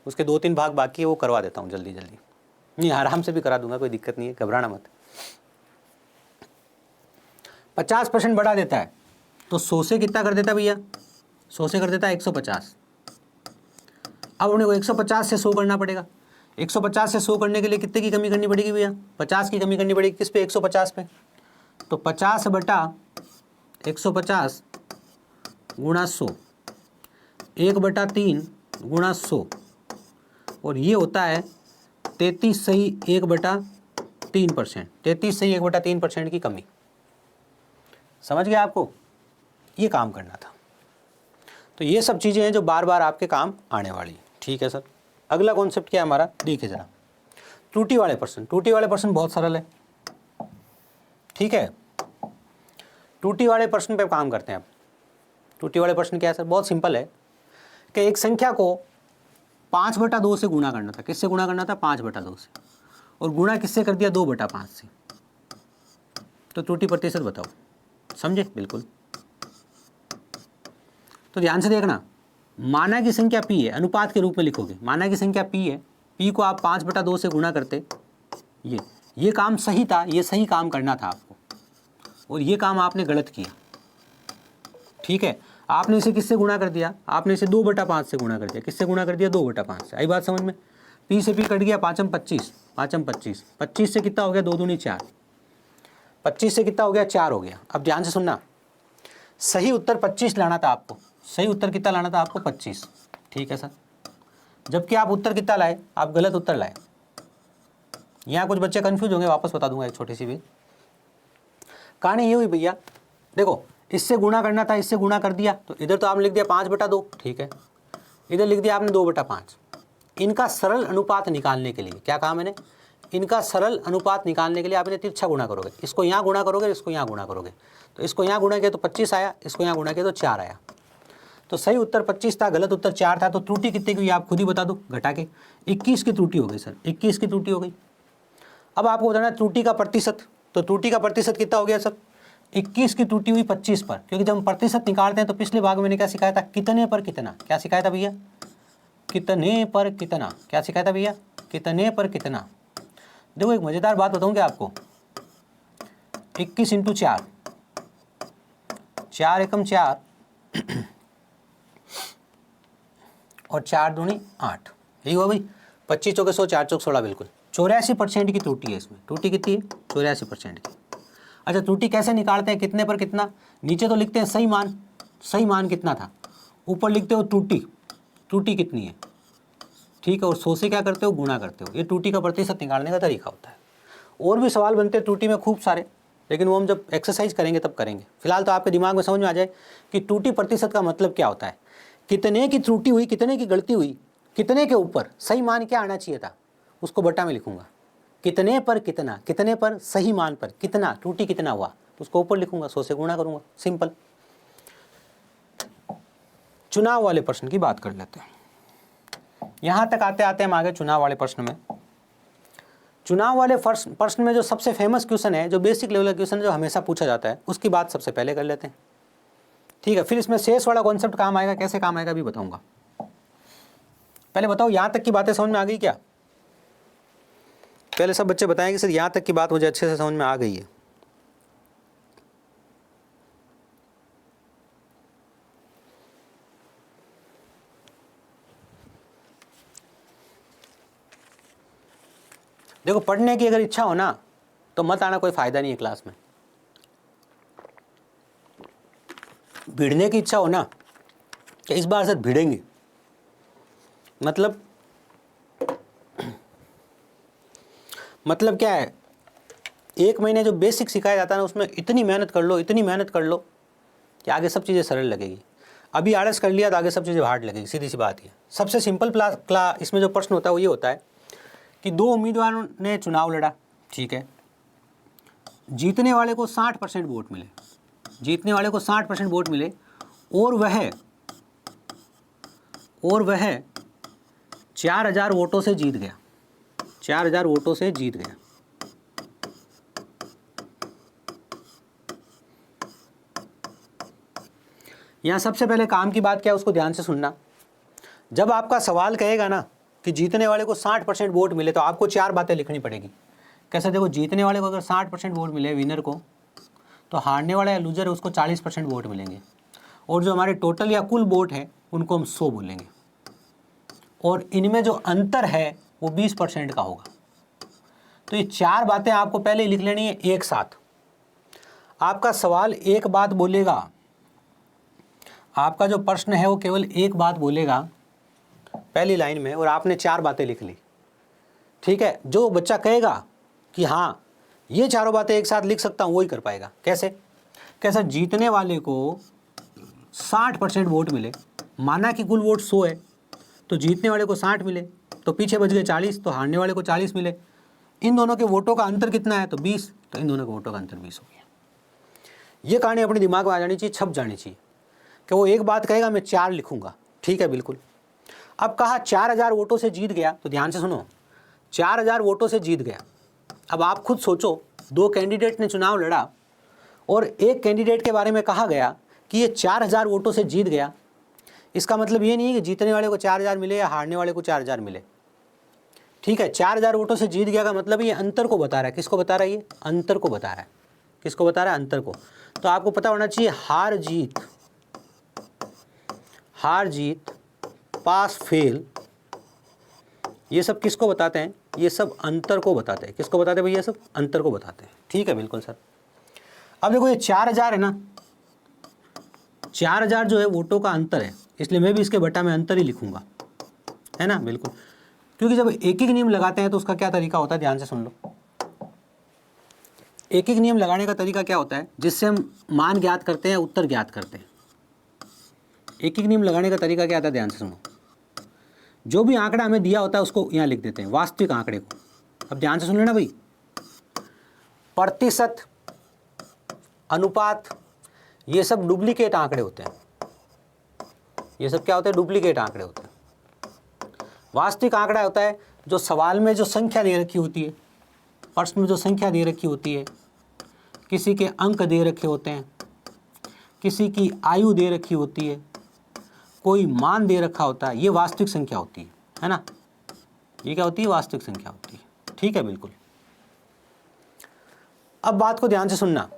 उसके 2-3 भाग बाकी है, वो करवा देता हूँ जल्दी नहीं, आराम से भी करा दूंगा, कोई दिक्कत नहीं है, घबराना मत। 50% बढ़ा देता है तो 100 से कितना कर देता है भैया? 100 से कर देता है 150। अब उन्हें को 150 से 100 करना पड़ेगा। 150 से 100 करने के लिए कितने की कमी करनी पड़ेगी भैया? 50 की कमी करनी पड़ेगी। किस पे? 150 पे। तो 50/150 गुणा 100, 1/3 गुणा 100, और ये होता है 33 सही 1/3%। 33 सही 1/3% की कमी। समझ गया आपको? ये काम करना था। तो ये सब चीज़ें हैं जो बार बार आपके काम आने वाली। ठीक है सर। अगला कॉन्सेप्ट क्या है हमारा, देखिए ज़रा, त्रुटि वाले प्रश्न। त्रुटि वाले प्रश्न बहुत सरल है। ठीक है, त्रुटि वाले प्रश्न पे काम करते हैं अब। त्रुटि वाले प्रश्न क्या है सर? बहुत सिंपल है कि एक संख्या को 5/2 से गुणा करना था। किससे गुणा करना था? 5/2 से। और गुणा किससे कर दिया? 2/5 से। तो त्रुटि प्रतिशत बताओ। समझे? बिल्कुल। तो ध्यान से देखना, माना की संख्या p है, अनुपात के रूप में लिखोगे। माना की संख्या p है, p को आप 5/2 से गुणा करते, ये काम सही था, ये सही काम करना था आपको, और ये काम आपने गलत किया। ठीक है, आपने इसे किससे गुणा कर दिया? आपने इसे 2/5 से गुणा कर दिया। किससे गुणा कर दिया? 2/5 से। आई बात समझ में? p से p कट गया, 5 25, 5 25, 25 से कितना हो गया? 2 दूनी 4, 25 से कितना हो गया? 4 हो गया। अब ध्यान से सुनना, सही उत्तर 25 लाना था आपको। सही उत्तर कितना लाना था आपको? 25। ठीक है सर। जबकि आप उत्तर कितना लाए? आप गलत उत्तर लाए। यहाँ कुछ बच्चे कंफ्यूज होंगे, वापस बता दूंगा एक छोटी सी भी कहानी। ये हुई भैया, देखो, इससे गुणा करना था, इससे गुणा कर दिया, तो इधर तो आपने लिख दिया 5/2। ठीक है, इधर लिख दिया आपने 2/5। इनका सरल अनुपात निकालने के लिए क्या कहा मैंने? इनका सरल अनुपात निकालने के लिए आप इन्हें तिरछा गुणा करोगे। इसको यहाँ गुणा करोगे, इसको यहाँ गुणा करोगे। तो इसको यहाँ गुणा किया तो 25 आया, इसको यहाँ गुणा किया तो 4 आया। तो सही उत्तर 25 था, गलत उत्तर 4 था। तो त्रुटि कितने की हुई आप खुद ही बता दो, घटा के। 21 की त्रुटि हो गई सर, 21 की त्रुटि हो गई। अब आपको बताना है त्रुटि का प्रतिशत। तो त्रुटि का प्रतिशत कितना हो गया सर? 21 की त्रुटि हुई 25 पर, क्योंकि जब हम प्रतिशत निकालते हैं तो पिछले भाग में मैंने क्या सिखाया था? कितने पर कितना। क्या सिखाया था भैया? कितने पर कितना। क्या सिखाया था भैया? कितने पर कितना। देखो, एक मजेदार बात बताऊं क्या आपको? 21 × 4, 4 एकम 4 और 4 दूनी 8, यही हुआ भाई। 25 चौके 100, 4 चौक 16, बिल्कुल 84% की त्रुटि है इसमें। त्रुटि कितनी है? 84% की। अच्छा, त्रुटि कैसे निकालते हैं? कितने पर कितना। नीचे तो लिखते हैं सही मान, सही मान कितना था, ऊपर लिखते हो त्रुटि, त्रुटि कितनी है। ठीक है, और 100 से क्या करते हो? गुणा करते हो। ये त्रुटि का प्रतिशत निकालने का तरीका होता है। और भी सवाल बनते हैं त्रुटि में खूब सारे, लेकिन वो हम जब एक्सरसाइज करेंगे तब करेंगे। फिलहाल तो आपके दिमाग में समझ में आ जाए कि त्रुटि प्रतिशत का मतलब क्या होता है। कितने की त्रुटि हुई, कितने की गलती हुई, कितने के ऊपर सही मान क्या आना चाहिए था, उसको बटा में लिखूंगा। कितने पर कितना, कितने पर सही मान पर कितना, त्रुटि कितना हुआ, तो उसको ऊपर लिखूंगा, 100 से गुणा करूंगा। सिंपल। चुनाव वाले प्रश्न की बात कर लेते हैं। यहां तक आते आते हम आगे चुनाव वाले प्रश्न में। चुनाव वाले प्रश्न में जो सबसे फेमस क्वेश्चन है, जो बेसिक लेवल का क्वेश्चन है, जो हमेशा पूछा जाता है, उसकी बात सबसे पहले कर लेते हैं। ठीक है, फिर इसमें शेष वाला कॉन्सेप्ट काम आएगा, कैसे काम आएगा भी बताऊंगा। पहले बताओ, यहां तक की बातें समझ में आ गई क्या? पहले सब बच्चे बताएं कि सर यहां तक की बात मुझे अच्छे से समझ में आ गई है। देखो, पढ़ने की अगर इच्छा हो ना तो मत आना, कोई फायदा नहीं है क्लास में। भिड़ने की इच्छा हो ना कि इस बार सर भिड़ेंगे, मतलब क्या है, एक महीने जो बेसिक सिखाया जाता है ना, उसमें इतनी मेहनत कर लो, इतनी मेहनत कर लो कि आगे सब चीज़ें सरल लगेगी। अभी आलस कर लिया तो आगे सब चीज़ें हार्ड लगेगी, सीधी सी बात है। सबसे सिंपल इसमें जो प्रश्न होता है वो ये होता है कि 2 उम्मीदवारों ने चुनाव लड़ा। ठीक है, जीतने वाले को 60% वोट मिले, जीतने वाले को 60% वोट मिले, और वह 4000 वोटों से जीत गया, 4000 वोटों से जीत गया। यहाँ सबसे पहले काम की बात क्या है, उसको ध्यान से सुनना। जब आपका सवाल कहेगा ना कि जीतने वाले को 60% वोट मिले, तो आपको 4 बातें लिखनी पड़ेगी। कैसे? देखो, जीतने वाले को अगर 60% वोट मिले विनर को, तो हारने वाला या लूजर है उसको 40% वोट मिलेंगे, और जो हमारे टोटल या कुल वोट है उनको हम 100 बोलेंगे, और इनमें जो अंतर है वो 20% का होगा। तो ये 4 बातें आपको पहले लिख लेनी है एक साथ। आपका सवाल एक बात बोलेगा, आपका जो प्रश्न है वो केवल एक बात बोलेगा पहली लाइन में और आपने 4 बातें लिख ली, ठीक है। जो बच्चा कहेगा कि हाँ ये चारों बातें एक साथ लिख सकता हूँ, वही कर पाएगा। कैसे? कैसा? जीतने वाले को 60% वोट मिले, माना कि कुल वोट 100 है तो जीतने वाले को 60 मिले, तो पीछे बच गए 40, तो हारने वाले को 40 मिले। इन दोनों के वोटों का अंतर कितना है? तो 20, तो इन दोनों के वोटों का अंतर 20 हो गया। ये कहानी अपने दिमाग में आ जानी चाहिए, छप जानी चाहिए कि वो एक बात कहेगा, मैं 4 लिखूंगा, ठीक है, बिल्कुल। अब कहा 4000 वोटों से जीत गया, तो ध्यान से सुनो, 4000 वोटों से जीत गया। अब आप खुद सोचो, 2 कैंडिडेट ने चुनाव लड़ा और एक कैंडिडेट के बारे में कहा गया कि ये 4000 वोटों से जीत गया। इसका मतलब ये नहीं है कि जीतने वाले को 4000 मिले या हारने वाले को 4000 मिले, ठीक है। 4000 वोटों से जीत गया का मतलब ये अंतर को बता रहा है। किसको बता रहा है? ये अंतर को बता रहा है। किसको बता रहा है? अंतर को। तो आपको पता होना चाहिए हार जीत, पास फेल, ये सब किसको बताते हैं? ये सब अंतर को बताते हैं। किसको बताते हैं भैया? ये सब अंतर को बताते हैं, ठीक है, बिल्कुल सर। अब देखो ये 4000 है ना, 4000 जो है वोटों का अंतर है, इसलिए मैं भी इसके बटा में अंतर ही लिखूंगा, है ना, बिल्कुल। क्योंकि जब एक नियम लगाते हैं तो उसका क्या तरीका होता है? ध्यान से सुन लो। एक नियम लगाने का तरीका क्या होता है? जिससे हम मान ज्ञात करते हैं, उत्तर ज्ञात करते हैं। एक नियम लगाने का तरीका क्या आता है? ध्यान से सुनो। जो भी आंकड़ा हमें दिया होता है उसको यहाँ लिख देते हैं, वास्तविक आंकड़े को। अब ध्यान से सुन लेना भाई, प्रतिशत, अनुपात, ये सब डुप्लीकेट आंकड़े होते हैं। ये सब क्या होते हैं? डुप्लीकेट आंकड़े होते हैं। वास्तविक आंकड़ा होता है जो सवाल में जो संख्या दे रखी होती है, प्रश्न में जो संख्या दे रखी होती है, किसी के अंक दे रखे होते हैं, किसी की आयु दे रखी होती है, कोई मान दे रखा होता है, ये वास्तविक संख्या होती है ना। ये क्या होती है? वास्तविक संख्या होती है, ठीक है, बिल्कुल। अब बात को ध्यान से सुनना,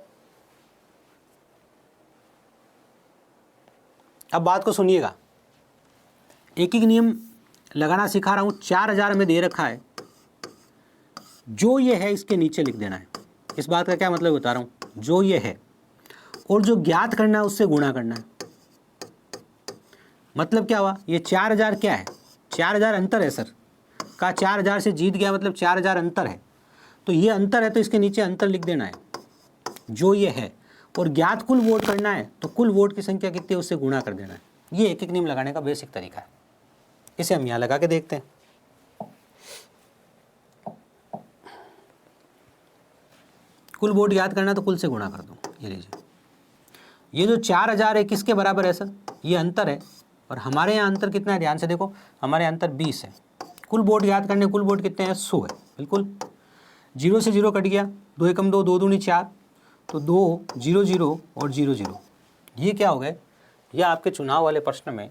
अब बात को सुनिएगा। एक नियम लगाना सिखा रहा हूं। 4000 में दे रखा है, जो ये है इसके नीचे लिख देना है। इस बात का क्या मतलब बता रहा हूं? जो ये है और जो ज्ञात करना है उससे गुणा करना है। मतलब क्या हुआ? ये 4000 क्या है? 4000 अंतर है सर का, 4000 से जीत गया मतलब 4000 अंतर है, तो ये अंतर है तो इसके नीचे अंतर लिख देना है, जो ये है। और ज्ञात कुल वोट करना है तो कुल वोट की संख्या कितनी है उससे गुणा कर देना है। ये एक नियम लगाने का बेसिक तरीका है। इसे हम यहाँ लगा के देखते हैं। कुल वोट याद करना तो कुल से गुणा कर दो। ये लीजिए, ये जो 4000 है किसके बराबर है सर? ये अंतर है, और हमारे यहाँ अंतर कितना है? ध्यान से देखो, हमारे यहाँ अंतर 20 है। कुल वोट याद करने, कुल वोट कितने हैं? 100 है, बिल्कुल। 0 से 0 कट गया, 2 एकम 2, 2 दूनी 4, तो 2 0 0 और 0 0, ये क्या हो गए? ये आपके चुनाव वाले प्रश्न में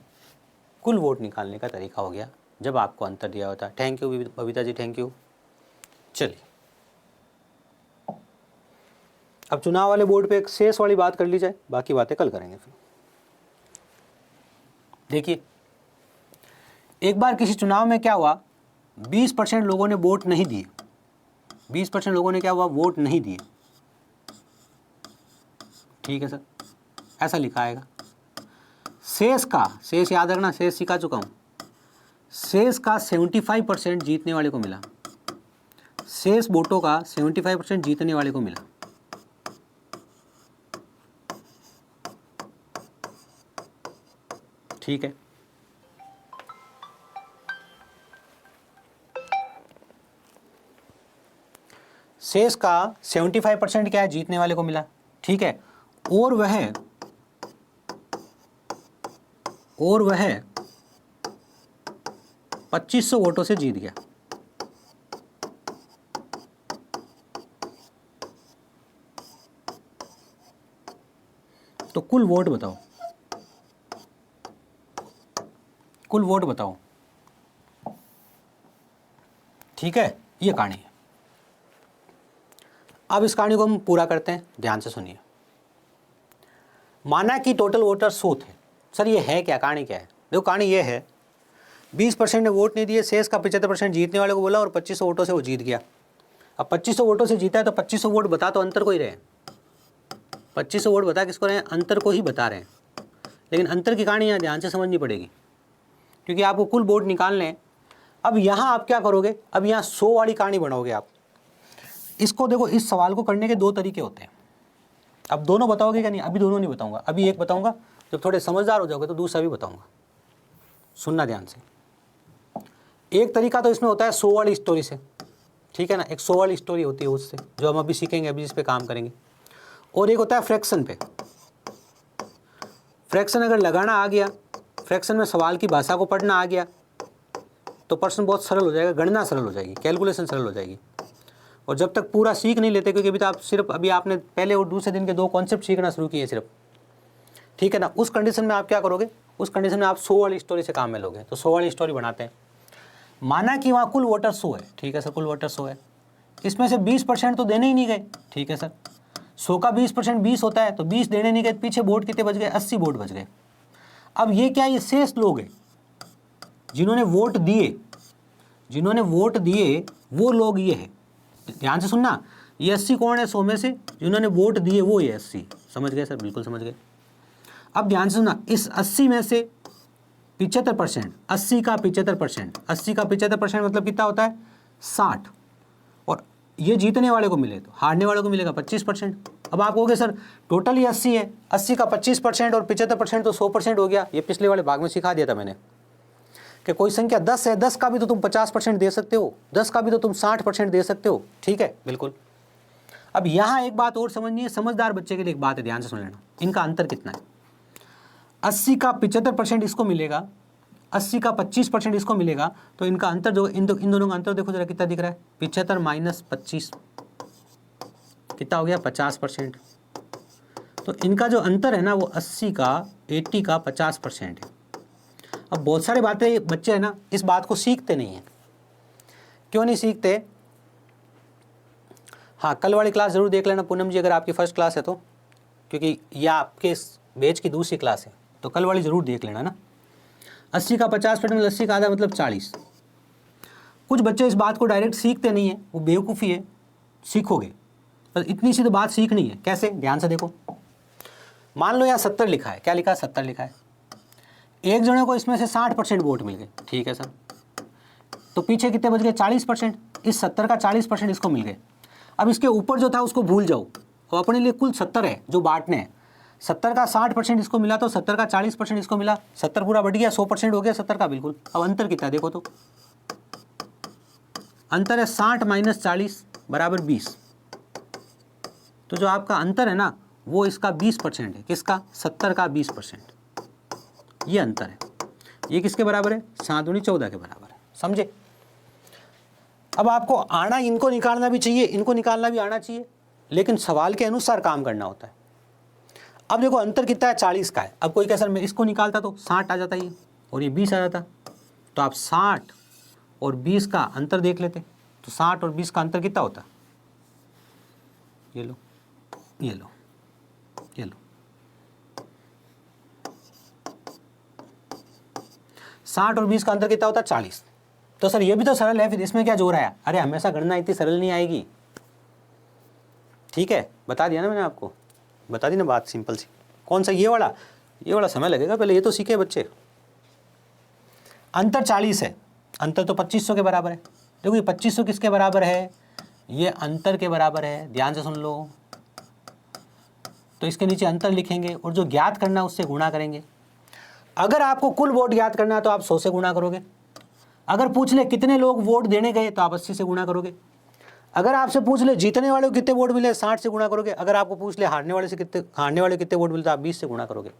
कुल वोट निकालने का तरीका हो गया जब आपको अंतर दिया होता है। Thank you Babita ji, thank you. चलिए अब चुनाव वाले बोर्ड पे एक शेष वाली बात कर ली जाए, बाकी बातें कल करेंगे फिर। देखिए, एक बार किसी चुनाव में क्या हुआ, 20% लोगों ने वोट नहीं दिए। 20% लोगों ने क्या हुआ? वोट नहीं दिए, ठीक है सर, ऐसा लिखा आएगा। शेष का, शेष याद रखना, शेष सिखा चुका हूं। शेष का 75% जीतने वाले को मिला। शेष वोटों का 75% जीतने वाले को मिला। ठीक है, शेष का 75% क्या है? जीतने वाले को मिला, ठीक है। और वह 2500 वोटों से जीत गया। तो कुल वोट बताओ, कुल वोट बताओ, ठीक है। ये कहानी है। अब इस कहानी को हम पूरा करते हैं, ध्यान से सुनिए। माना कि टोटल वोटर 100 थे। सर ये है क्या? कहानी क्या है? देखो कहानी ये है, 20% ने वोट नहीं दिए, शेष का 75% जीतने वाले को बोला और 2500 वोटों से वो जीत गया। अब 2500 वोटों से जीता है तो 2500 वोट बता तो अंतर को ही रहे। 2500 वोट बता किसको रहे हैं? अंतर को ही बता रहे हैं। लेकिन अंतर की कहानी यहाँ ध्यान से समझनी पड़ेगी। क्योंकि आपको कुल वोट निकालने हैं। अब यहाँ आप क्या करोगे, अब यहाँ 100 वाली कहानी बनाओगे आप। इसको देखो, इस सवाल को करने के 2 तरीके होते हैं। अब दोनों बताओगे क्या नहीं? अभी दोनों नहीं बताऊंगा, अभी एक बताऊंगा। जब थोड़े समझदार हो जाओगे तो दूसरा भी बताऊंगा, सुनना ध्यान से। एक तरीका तो इसमें होता है 100 वाली स्टोरी से, ठीक है ना, एक 100 वाली स्टोरी होती है उससे, जो हम अभी सीखेंगे, अभी इस पे काम करेंगे। और एक होता है फ्रैक्शन पे। फ्रैक्शन अगर लगाना आ गया, फ्रैक्शन में सवाल की भाषा को पढ़ना आ गया तो प्रश्न बहुत सरल हो जाएगा, गणना सरल हो जाएगी, कैलकुलेशन सरल हो जाएगी। और जब तक पूरा सीख नहीं लेते, क्योंकि अभी तो आप सिर्फ अभी आपने पहले और दूसरे दिन के 2 कॉन्सेप्ट सीखना शुरू किए सिर्फ, ठीक है ना, उस कंडीशन में आप क्या करोगे, उस कंडीशन में आप 100 वाली स्टोरी से काम में लोगे। तो 100 वाली स्टोरी बनाते हैं। माना कि वहाँ कुल वोटर 100 है, ठीक है सर, कुल वोटर 100 है, इसमें से 20% तो देने ही नहीं गए, ठीक है सर। 100 का 20% 20 होता है, तो 20 देने नहीं गए, पीछे वोट कितने बच गए, 80 वोट बच गए। अब ये क्या, ये शेष लोग हैं जिन्होंने वोट दिए, जिन्होंने वोट दिए वो लोग ये है, ध्यान से सुनना, ये 80 कौन है 100 में से, जिन्होंने वोट दिए वो ये 80, समझ गए सर, बिल्कुल समझ गए। अब ध्यान से सुनना, इस 80 में से 75%, 80 का 75%, 80 का 75% मतलब कितना होता है 60, और ये जीतने वाले को मिले, तो हारने वाले को मिलेगा 25%। अब आप कहोगे सर टोटल ही 80 है, 80 का 25% और 75% तो 100% हो गया। ये पिछले वाले भाग में सिखा दिया था मैंने कि कोई संख्या 10 है, 10 का भी तो तुम 50% दे सकते हो, 10 का भी तो तुम 60% दे सकते हो, ठीक है, बिल्कुल। अब यहाँ एक बात और समझनी है, समझदार बच्चे के लिए एक बात है, ध्यान से सुन लेना, इनका अंतर कितना है। 80 का 75% इसको मिलेगा, 80 का 25% इसको मिलेगा, तो इनका अंतर जो इन दोनों का अंतर देखो जरा कितना दिख रहा है, 75 माइनस 25 कितना हो गया 50%। तो इनका जो अंतर है ना वो 80 का 50% है। अब बहुत सारे बातें बच्चे हैं ना इस बात को सीखते नहीं हैं। क्यों नहीं सीखते? हाँ, कल वाली क्लास जरूर देख लेना पूनम जी, अगर आपकी फर्स्ट क्लास है तो, क्योंकि यह आपके इस बैच की दूसरी क्लास है, तो कल वाली जरूर देख लेना ना। 80 का 50% 80 का आधा मतलब 40। कुछ बच्चे इस बात को डायरेक्ट सीखते नहीं है, वो बेवकूफ़ी है, सीखोगे पर इतनी सी तो बात सीखनी है। कैसे? ध्यान से देखो, मान लो यहाँ 70 लिखा है, क्या लिखा है 70 लिखा है, एक जने को इसमें से 60% वोट मिल गए, ठीक है सर, तो पीछे कितने बच गए 40%, इस 70 का 40% इसको मिल गए। अब इसके ऊपर जो था उसको भूल जाओ, और अपने लिए कुल 70 है जो बांटने हैं, 70 का 60% इसको मिला तो 70 का 40% इसको मिला, 70 पूरा बढ़ गया, 100% हो गया 70 का, बिल्कुल। अब अंतर कितना देखो तो, अंतर है 60 माइनस 40 बराबर 20। तो जो आपका अंतर है ना वो इसका 20% है, किसका? 70 का 20%, ये अंतर है। ये किसके बराबर है? 7 दूनी 14 के बराबर है, समझे? अब आपको आना, इनको निकालना भी चाहिए, इनको निकालना भी आना चाहिए, लेकिन सवाल के अनुसार काम करना होता है। अब देखो अंतर कितना है, 40 का है। अब कोई कहे सर मैं इसको निकालता तो 60 आ जाता ये, और ये 20 आ जाता, तो आप 60 और 20 का अंतर देख लेते, तो 60 और 20 का अंतर कितना होता? ये लो, ये लो, ये लो, 60 और 20 का अंतर कितना होता है? 40। तो सर ये भी तो सरल है, फिर इसमें क्या जोर आया? अरे हमेशा गणना इतनी सरल नहीं आएगी, ठीक है, बता दिया ना मैंने आपको, बता दी ना बात सिंपल सी। कौन सा? ये वाला समय लगेगा, पहले ये तो सीखे बच्चे। अंतर 40 है, अंतर तो 2500 के बराबर है। देखो ये 2500 किसके बराबर है? ये अंतर के बराबर है, ध्यान से सुन लो। तो इसके नीचे अंतर लिखेंगे और जो ज्ञात करना है उससे गुणा करेंगे। अगर आपको कुल वोट ज्ञात करना है तो आप 100 से गुणा करोगे। अगर पूछ ले कितने लोग वोट देने गए तो आप 80 से गुणा करोगे। अगर आपसे पूछ ले जीतने वाले को कितने वोट मिले, 60 से गुणा करोगे। अगर आपको पूछ ले हारने वाले कितने वोट मिले तो आप 20 से गुणा करोगे।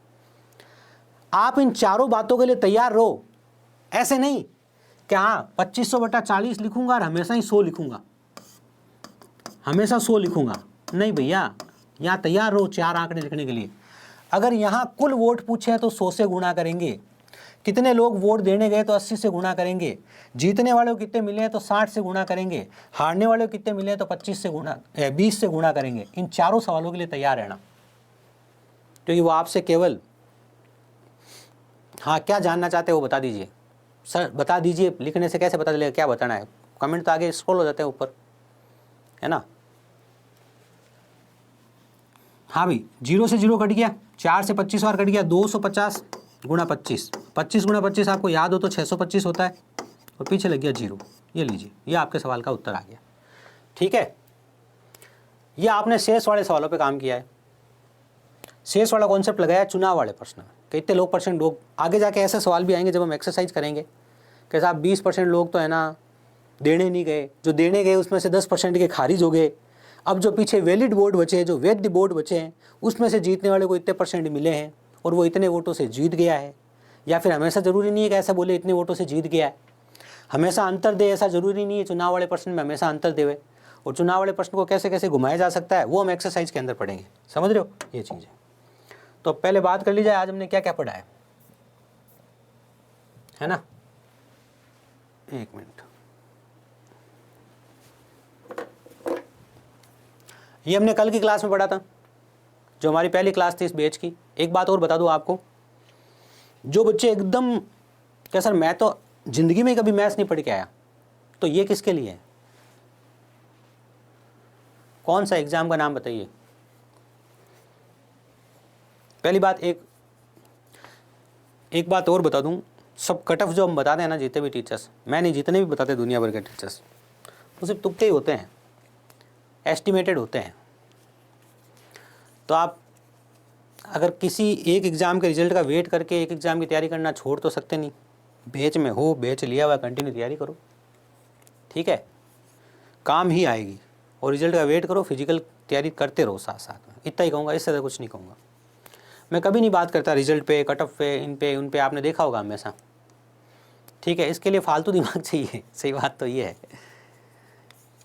आप इन चारों बातों के लिए तैयार रहो। ऐसे नहीं कि हाँ 2500/40 लिखूंगा और हमेशा ही 100 लिखूंगा, हमेशा 100 लिखूंगा। नहीं भैया, यहाँ तैयार रहो 4 आंकड़े लिखने के लिए। अगर यहाँ कुल वोट पूछे तो 100 से गुणा करेंगे, कितने लोग वोट देने गए तो 80 से गुणा करेंगे, जीतने वाले को कितने मिले हैं तो 60 से गुणा करेंगे, हारने वाले को कितने मिले हैं तो 20 से गुणा करेंगे। इन चारों सवालों के लिए तैयार रहना, क्योंकि वो आपसे केवल हाँ क्या जानना चाहते हैं वो बता दीजिए। सर बता दीजिए, लिखने से कैसे पता चलेगा क्या बताना है? कमेंट तो आगे स्क्रॉल हो जाते हैं ऊपर, है ना। हाँ भाई, 0 से 0 कट गया, 4 से 25 और कट गया, 250 गुणा 25 25 गुणा 25 आपको याद हो तो 625 होता है और पीछे लग गया 0। ये लीजिए, ये आपके सवाल का उत्तर आ गया। ठीक है, ये आपने शेष वाले सवालों पे काम किया है। शेष वाला कॉन्सेप्ट लगाया चुनाव वाले प्रश्न में। कितने लोग परसेंट लोग, आगे जाके ऐसे सवाल भी आएंगे जब हम एक्सरसाइज करेंगे कि साहब 20% लोग तो है ना देने नहीं गए, जो देने गए उसमें से 10% के खारिज हो गए। अब जो पीछे वैलिड वोट बचे हैं, जो वैध वोट बचे हैं, उसमें से जीतने वाले को इतने परसेंट मिले हैं और वो इतने वोटों से जीत गया है। या फिर हमेशा ज़रूरी नहीं है कि ऐसा बोले इतने वोटों से जीत गया है, हमेशा अंतर दे, ऐसा ज़रूरी नहीं है चुनाव वाले प्रश्न में हमेशा अंतर देवे। और चुनाव वाले प्रश्न को कैसे कैसे घुमाया जा सकता है वो हम एक्सरसाइज के अंदर पढ़ेंगे। समझ रहे हो ये चीज़ है। तो पहले बात कर ली जाए, आज हमने क्या क्या पढ़ा है ना। एक मिनट, ये हमने कल की क्लास में पढ़ा था, जो हमारी पहली क्लास थी इस बैच की। एक बात और बता दूं आपको, जो बच्चे एकदम क्या सर मैं तो जिंदगी में कभी मैथ्स नहीं पढ़ के आया, तो ये किसके लिए है? कौन सा एग्जाम का नाम बताइए। पहली बात, एक बात और बता दूं, सब कट ऑफ जो हम बताते हैं ना, जितने भी टीचर्स, मैं नहीं जितने भी बताते दुनिया भर के टीचर्स, वो सिर्फ तुक्के ही होते हैं, एस्टिमेटेड होते हैं। तो आप अगर किसी एक एग्ज़ाम के रिजल्ट का वेट करके एक एग्ज़ाम की तैयारी करना छोड़ तो सकते नहीं। बैच में हो, बैच लिया हुआ, कंटिन्यू तैयारी करो, ठीक है, काम ही आएगी। और रिजल्ट का वेट करो, फिजिकल तैयारी करते रहो साथ साथ में। इतना ही कहूँगा, इससे ज़्यादा कुछ नहीं कहूँगा। मैं कभी नहीं बात करता रिजल्ट पे, कट ऑफ पे, इन पे उन पे, आपने देखा होगा हमेशा, ठीक है। इसके लिए फालतू दिमाग चाहिए, सही बात तो ये है,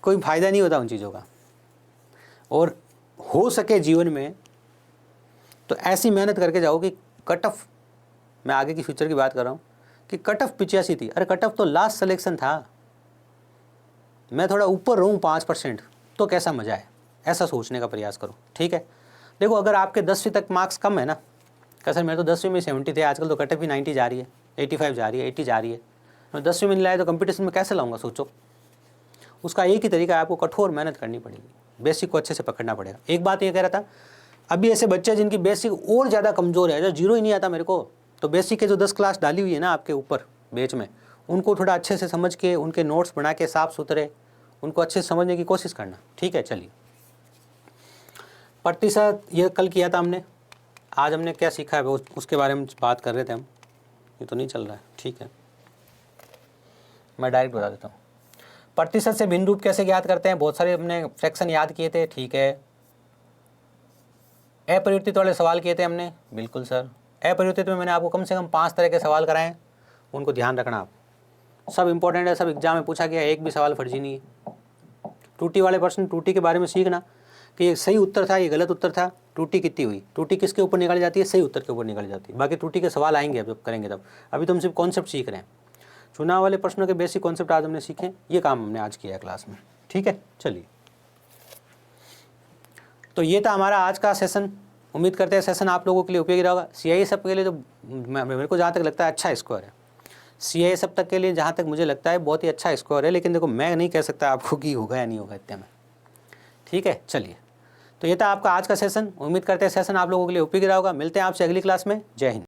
कोई फ़ायदा नहीं होता उन चीज़ों का। और हो सके जीवन में तो ऐसी मेहनत करके जाओ कि कट ऑफ, मैं आगे की फ्यूचर की बात कर रहा हूँ, कि कट ऑफ 85 थी, अरे कट ऑफ तो लास्ट सिलेक्शन था, मैं थोड़ा ऊपर रहूँ 5% तो कैसा मज़ा है, ऐसा सोचने का प्रयास करो, ठीक है। देखो अगर आपके 10वीं तक मार्क्स कम है ना, क्या सर मेरे तो 10वीं में 70 थे, आजकल तो कट ऑफ भी 90 जा रही है, 85 जा रही है, 80 जा रही है, मैं 10वीं में नहीं लाया तो कंपटीशन में कैसे लाऊंगा, सोचो। उसका एक ही तरीका है, आपको कठोर मेहनत करनी पड़ेगी, बेसिक को अच्छे से पकड़ना पड़ेगा। एक बात ये कह रहा था, अभी ऐसे बच्चे जिनकी बेसिक और ज़्यादा कमज़ोर है, जो जीरो ही नहीं आता मेरे को, तो बेसिक के जो 10 क्लास डाली हुई है ना आपके ऊपर बैच में, उनको थोड़ा अच्छे से समझ के, उनके नोट्स बना के साफ सुथरे, उनको अच्छे से समझने की कोशिश करना, ठीक है। चलिए, प्रतिशत ये कल किया था हमने, आज हमने क्या सीखा है उसके बारे में बात कर रहे थे हम। ये तो नहीं चल रहा है, ठीक है, मैं डायरेक्ट बता देता हूँ। प्रतिशत से भिन्न रूप कैसे ज्ञात करते हैं, बहुत सारे हमने फ्रैक्शन याद किए थे, ठीक है। अपरिवर्तित वाले सवाल किए थे हमने, बिल्कुल सर। अपरिवर्तित में मैंने आपको कम से कम 5 तरह के सवाल कराएं, उनको ध्यान रखना आप, सब इंपॉर्टेंट है, सब एग्जाम में पूछा गया, एक भी सवाल फर्जी नहीं है। त्रुटि वाले प्रश्न, त्रुटि के बारे में सीखना कि ये सही उत्तर था, ये गलत उत्तर था, त्रुटि कितनी हुई, त्रुटि किसके ऊपर निकाली जाती है, सही उत्तर के ऊपर निकाली जाती है। बाकी त्रुटि के सवाल आएंगे अब जब करेंगे तब, अभी तो हम सिर्फ कॉन्सेप्ट सीख रहे हैं। चुनाव वाले प्रश्नों के बेसिक कॉन्सेप्ट आज हमने सीखे, ये काम हमने आज किया है क्लास में, ठीक है। चलिए, तो ये था हमारा आज का सेशन। उम्मीद करते हैं सेशन आप लोगों के लिए उपयोगी रहेगा। CIE सब के लिए तो मेरे को जहाँ तक लगता है अच्छा स्कोर है, CIE सब तक के लिए जहाँ तक मुझे लगता है बहुत ही अच्छा स्कोर है, लेकिन देखो मैं नहीं कह सकता आपको कि होगा या नहीं होगा इतने में, ठीक है। चलिए, तो ये था आपका आज का सेशन। उम्मीद करते हैं सेशन आप लोगों के लिए उपयोगी रहेगा। मिलते हैं आपसे अगली क्लास में। जय हिंद।